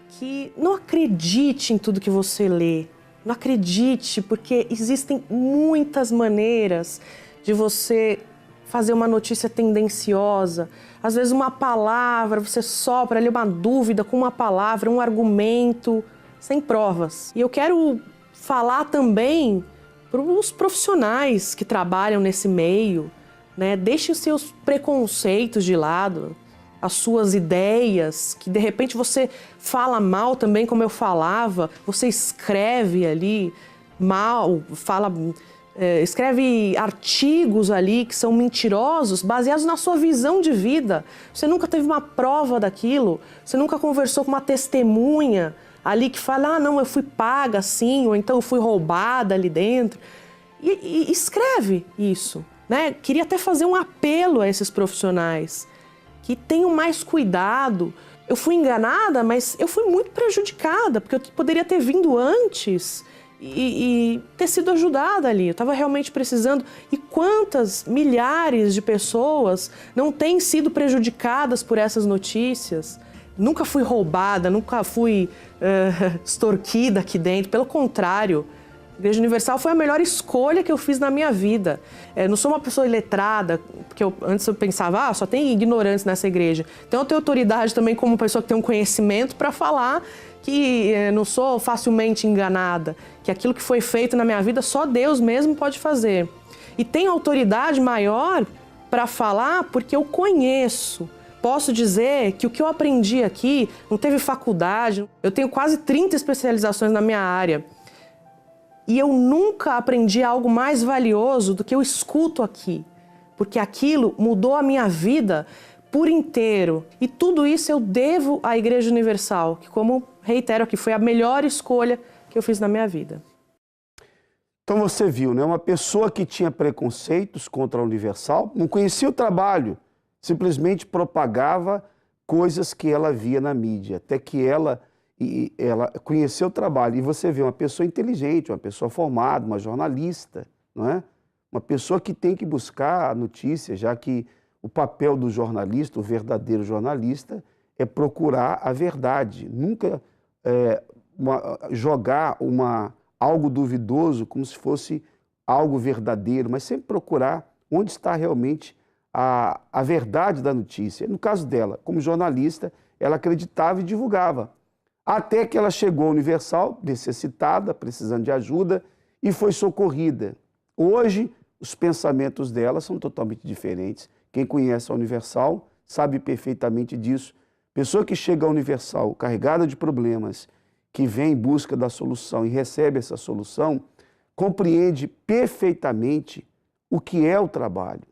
Speaker 18: que não acredite em tudo que você lê. Não acredite, porque existem muitas maneiras de você fazer uma notícia tendenciosa. Às vezes uma palavra, você sopra ali uma dúvida com uma palavra, um argumento, sem provas. E eu quero falar também para os profissionais que trabalham nesse meio, né? Deixe os seus preconceitos de lado, as suas ideias, que de repente você fala mal também, como eu falava, você escreve ali mal, escreve artigos ali que são mentirosos, baseados na sua visão de vida. Você nunca teve uma prova daquilo, você nunca conversou com uma testemunha ali que fala, não, eu fui paga assim, ou então eu fui roubada ali dentro. E escreve isso, né? Queria até fazer um apelo a esses profissionais que tenham mais cuidado. Eu fui enganada, mas eu fui muito prejudicada, porque eu poderia ter vindo antes e ter sido ajudada ali. Eu estava realmente precisando. E quantas milhares de pessoas não têm sido prejudicadas por essas notícias? Nunca fui roubada, nunca fui extorquida aqui dentro. Pelo contrário, a Igreja Universal foi a melhor escolha que eu fiz na minha vida. Não sou uma pessoa iletrada, porque antes eu pensava, só tem ignorantes nessa igreja. Então eu tenho autoridade também como pessoa que tem um conhecimento para falar que não sou facilmente enganada, que aquilo que foi feito na minha vida só Deus mesmo pode fazer. E tenho autoridade maior para falar porque eu conheço. Posso dizer que o que eu aprendi aqui não teve faculdade, eu tenho quase 30 especializações na minha área. E eu nunca aprendi algo mais valioso do que eu escuto aqui, porque aquilo mudou a minha vida por inteiro. E tudo isso eu devo à Igreja Universal, que, como reitero aqui, foi a melhor escolha que eu fiz na minha vida.
Speaker 1: Então você viu, né? Uma pessoa que tinha preconceitos contra a Universal, não conhecia o trabalho, simplesmente propagava coisas que ela via na mídia, até que ela conheceu o trabalho. E você vê uma pessoa inteligente, uma pessoa formada, uma jornalista, não é? Uma pessoa que tem que buscar a notícia, já que o papel do jornalista, o verdadeiro jornalista, é procurar a verdade. Nunca jogar algo duvidoso como se fosse algo verdadeiro, mas sempre procurar onde está realmente a verdade da notícia. No caso dela, como jornalista, ela acreditava e divulgava. Até que ela chegou à Universal, necessitada, precisando de ajuda, e foi socorrida. Hoje, os pensamentos dela são totalmente diferentes. Quem conhece a Universal sabe perfeitamente disso. Pessoa que chega à Universal carregada de problemas, que vem em busca da solução e recebe essa solução, compreende perfeitamente o que é o trabalho,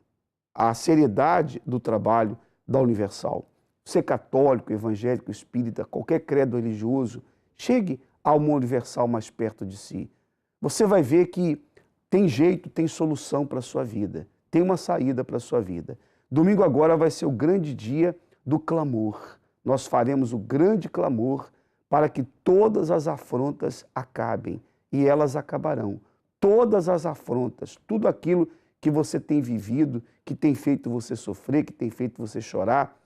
Speaker 1: a seriedade do trabalho da Universal. Ser católico, evangélico, espírita, qualquer credo religioso, chegue a uma Universal mais perto de si. Você vai ver que tem jeito, tem solução para a sua vida, tem uma saída para a sua vida. Domingo agora vai ser o grande dia do clamor. Nós faremos o grande clamor para que todas as afrontas acabem, e elas acabarão. Todas as afrontas, tudo aquilo que você tem vivido, que tem feito você sofrer, que tem feito você chorar,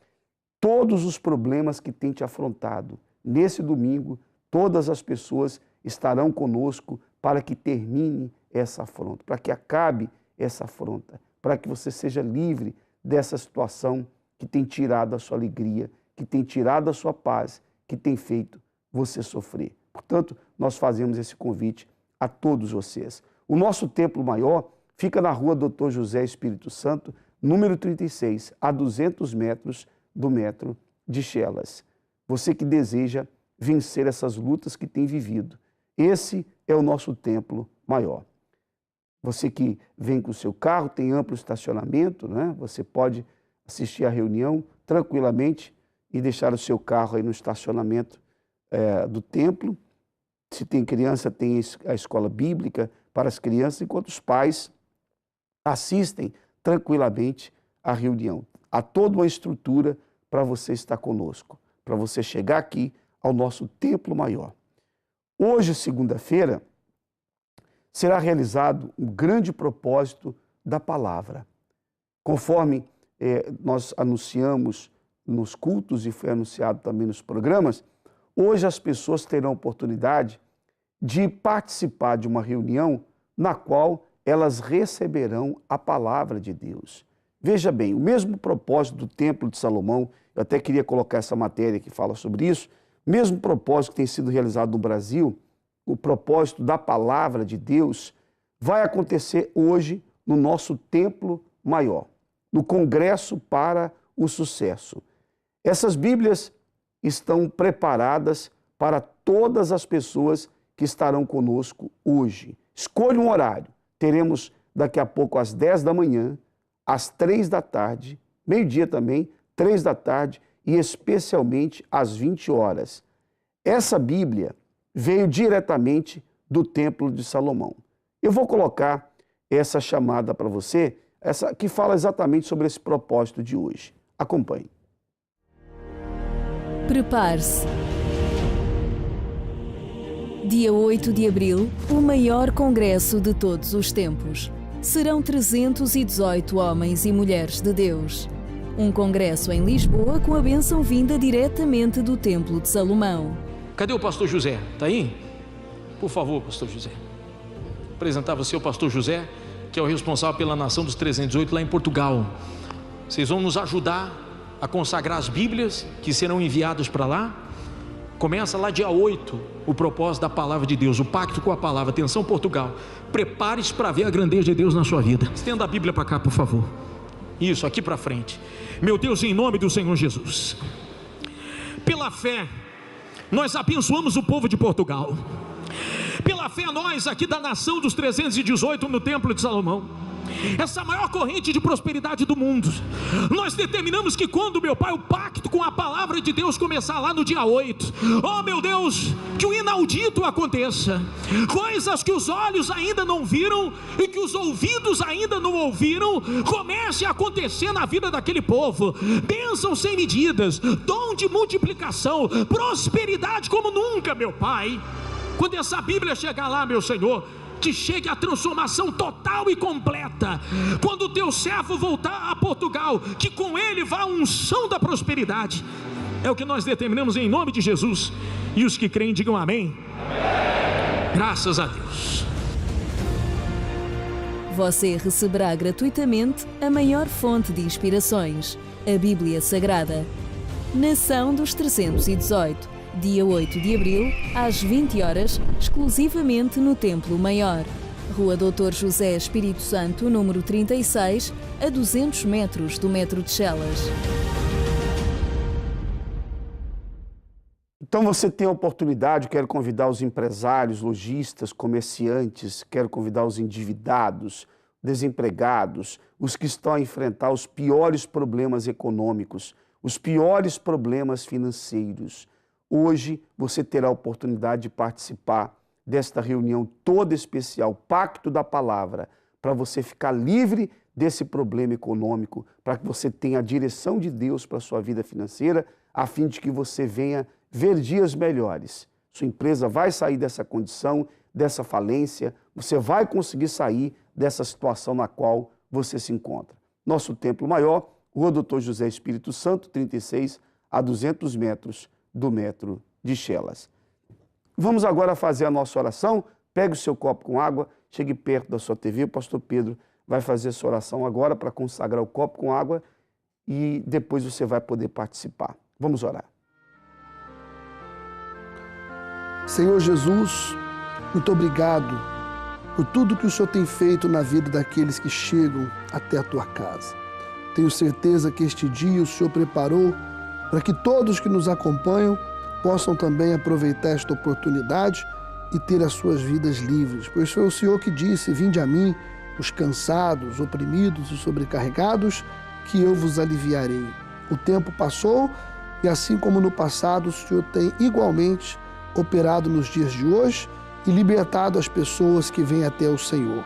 Speaker 1: todos os problemas que tem te afrontado. Nesse domingo, todas as pessoas estarão conosco para que termine essa afronta, para que acabe essa afronta. para que você seja livre dessa situação que tem tirado a sua alegria, que tem tirado a sua paz, que tem feito você sofrer. Portanto, nós fazemos esse convite a todos vocês. O nosso templo maior fica na rua Dr. José Espírito Santo, número 36, a 200 metros do metro de Chelas. Você que deseja vencer essas lutas que tem vivido, esse é o nosso templo maior. Você que vem com o seu carro, tem amplo estacionamento, né? Você pode assistir à reunião tranquilamente e deixar o seu carro aí no estacionamento do templo. Se tem criança, tem a escola bíblica para as crianças, enquanto os pais assistem tranquilamente à reunião. Há toda uma estrutura para você estar conosco, para você chegar aqui ao nosso templo maior. Hoje, segunda-feira, será realizado um grande propósito da palavra. Conforme nós anunciamos nos cultos e foi anunciado também nos programas, hoje as pessoas terão a oportunidade de participar de uma reunião na qual elas receberão a palavra de Deus. Veja bem, o mesmo propósito do Templo de Salomão, eu até queria colocar essa matéria que fala sobre isso, o mesmo propósito que tem sido realizado no Brasil, o propósito da palavra de Deus, vai acontecer hoje no nosso Templo Maior, no Congresso para o Sucesso. Essas Bíblias estão preparadas para todas as pessoas que estarão conosco hoje. Escolha um horário. Teremos daqui a pouco às 10 da manhã, às 3 da tarde, meio-dia também, 3 da tarde e especialmente às 20 horas. Essa Bíblia veio diretamente do Templo de Salomão. Eu vou colocar essa chamada para você, essa que fala exatamente sobre esse propósito de hoje. Acompanhe.
Speaker 4: Prepare-se. Dia 8 de abril, o maior congresso de todos os tempos. Serão 318 homens e mulheres de Deus. Um congresso em Lisboa com a bênção vinda diretamente do Templo de Salomão.
Speaker 19: Cadê o pastor José? Está aí? Por favor, pastor José. Apresentar você o pastor José, que é o responsável pela nação dos 318 lá em Portugal. Vocês vão nos ajudar a consagrar as Bíblias que serão enviadas para lá. Começa lá dia 8, o propósito da palavra de Deus, o pacto com a palavra. Atenção, Portugal, prepare-se para ver a grandeza de Deus na sua vida. Estenda a Bíblia para cá, por favor. Isso, aqui para frente. Meu Deus, em nome do Senhor Jesus, pela fé, nós abençoamos o povo de Portugal. Pela fé, nós aqui da nação dos 318 no Templo de Salomão, essa maior corrente de prosperidade do mundo, nós determinamos que quando, meu Pai, o pacto com a palavra de Deus começar lá no dia 8, oh meu Deus, que o inaudito aconteça, coisas que os olhos ainda não viram e que os ouvidos ainda não ouviram, comece a acontecer na vida daquele povo, bênção sem medidas, dom de multiplicação, prosperidade como nunca, meu Pai. Quando essa Bíblia chegar lá, meu Senhor, que chegue a transformação total e completa. Quando o teu servo voltar a Portugal, que com ele vá a unção da prosperidade. É o que nós determinamos em nome de Jesus. E os que creem digam amém. Amém. Graças a Deus.
Speaker 4: Você receberá gratuitamente a maior fonte de inspirações, a Bíblia Sagrada. Nação dos 318. Dia 8 de abril, às 20 horas, exclusivamente no Templo Maior. Rua Dr. José Espírito Santo, número 36, a 200 metros do metro de Chelas.
Speaker 1: Então você tem a oportunidade, quero convidar os empresários, lojistas, comerciantes, quero convidar os endividados, desempregados, os que estão a enfrentar os piores problemas econômicos, os piores problemas financeiros. Hoje você terá a oportunidade de participar desta reunião toda especial, Pacto da Palavra, para você ficar livre desse problema econômico, para que você tenha a direção de Deus para a sua vida financeira, a fim de que você venha ver dias melhores. Sua empresa vai sair dessa condição, dessa falência, você vai conseguir sair dessa situação na qual você se encontra. Nosso Templo Maior, Rua Dr. José Espírito Santo, 36, a 200 metros do metro de Chelas. Vamos agora fazer a nossa oração. Pegue o seu copo com água, chegue perto da sua TV, o pastor Pedro vai fazer sua oração agora para consagrar o copo com água e depois você vai poder participar. Vamos orar.
Speaker 7: Senhor Jesus, muito obrigado por tudo que o Senhor tem feito na vida daqueles que chegam até a tua casa. Tenho certeza que este dia o Senhor preparou para que todos que nos acompanham possam também aproveitar esta oportunidade e ter as suas vidas livres. Pois foi o Senhor que disse: vinde a mim, os cansados, oprimidos e sobrecarregados, que eu vos aliviarei. O tempo passou e assim como no passado, o Senhor tem igualmente operado nos dias de hoje e libertado as pessoas que vêm até o Senhor.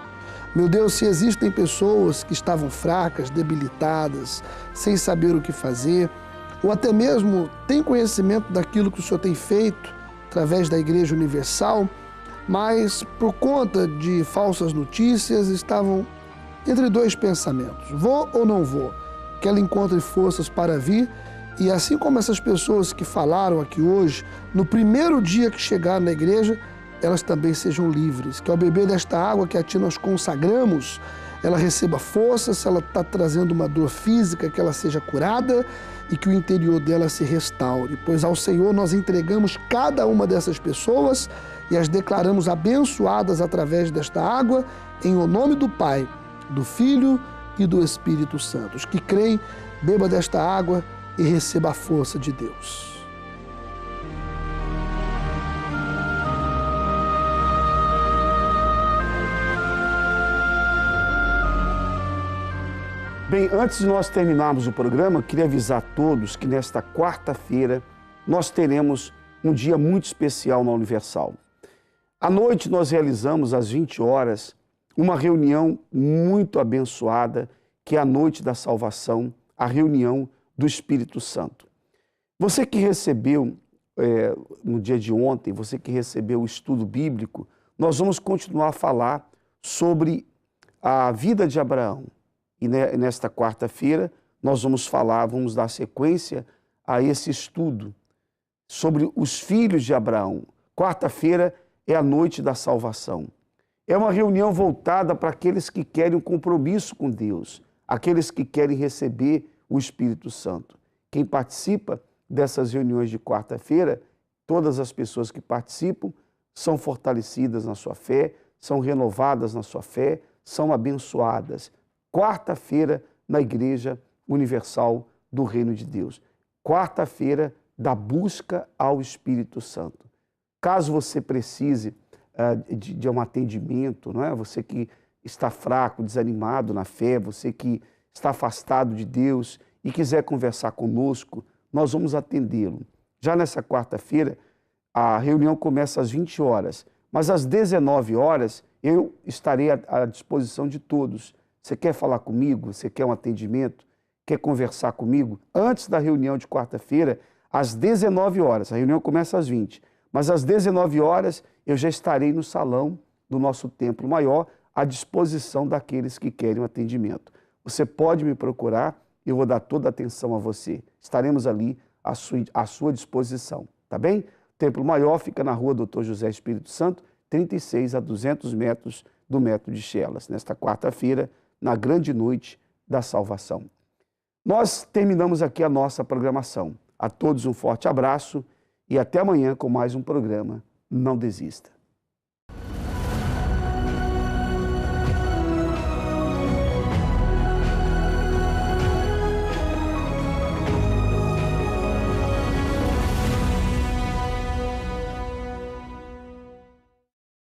Speaker 7: Meu Deus, se existem pessoas que estavam fracas, debilitadas, sem saber o que fazer, ou até mesmo têm conhecimento daquilo que o Senhor tem feito através da Igreja Universal, mas por conta de falsas notícias estavam entre dois pensamentos: vou ou não vou? Que ela encontre forças para vir e assim como essas pessoas que falaram aqui hoje, no primeiro dia que chegaram na igreja, elas também sejam livres. Que ao beber desta água que a ti nós consagramos, ela receba força. Se ela está trazendo uma dor física, que ela seja curada e que o interior dela se restaure. Pois ao Senhor nós entregamos cada uma dessas pessoas e as declaramos abençoadas através desta água, em o nome do Pai, do Filho e do Espírito Santo. Os que creem, beba desta água e receba a força de Deus.
Speaker 1: Bem, antes de nós terminarmos o programa, queria avisar a todos que nesta quarta-feira nós teremos um dia muito especial na Universal. À noite nós realizamos às 20 horas uma reunião muito abençoada, que é a Noite da Salvação, a reunião do Espírito Santo. Você que recebeu, no dia de ontem, você que recebeu o estudo bíblico, nós vamos continuar a falar sobre a vida de Abraão. E nesta quarta-feira nós vamos dar sequência a esse estudo sobre os filhos de Abraão. Quarta-feira é a Noite da Salvação. É uma reunião voltada para aqueles que querem um compromisso com Deus, aqueles que querem receber o Espírito Santo. Quem participa dessas reuniões de quarta-feira, todas as pessoas que participam são fortalecidas na sua fé, são renovadas na sua fé, são abençoadas. Quarta-feira na Igreja Universal do Reino de Deus. Quarta-feira da busca ao Espírito Santo. Caso você precise de um atendimento, não é? Você que está fraco, desanimado na fé, você que está afastado de Deus e quiser conversar conosco, nós vamos atendê-lo. Já nessa quarta-feira, a reunião começa às 20 horas, mas às 19 horas eu estarei à disposição de todos. Você quer falar comigo? Você quer um atendimento? Quer conversar comigo? Antes da reunião de quarta-feira, às 19 horas, a reunião começa às 20, mas às 19 horas eu já estarei no salão do nosso templo maior, à disposição daqueles que querem um atendimento. Você pode me procurar, eu vou dar toda a atenção a você. Estaremos ali à sua disposição, tá bem? O Templo Maior fica na rua Dr. José Espírito Santo, 36 a 200 metros do metro de Chelas, nesta quarta-feira, na grande noite da salvação. Nós terminamos aqui a nossa programação. A todos um forte abraço e até amanhã com mais um programa. Não desista.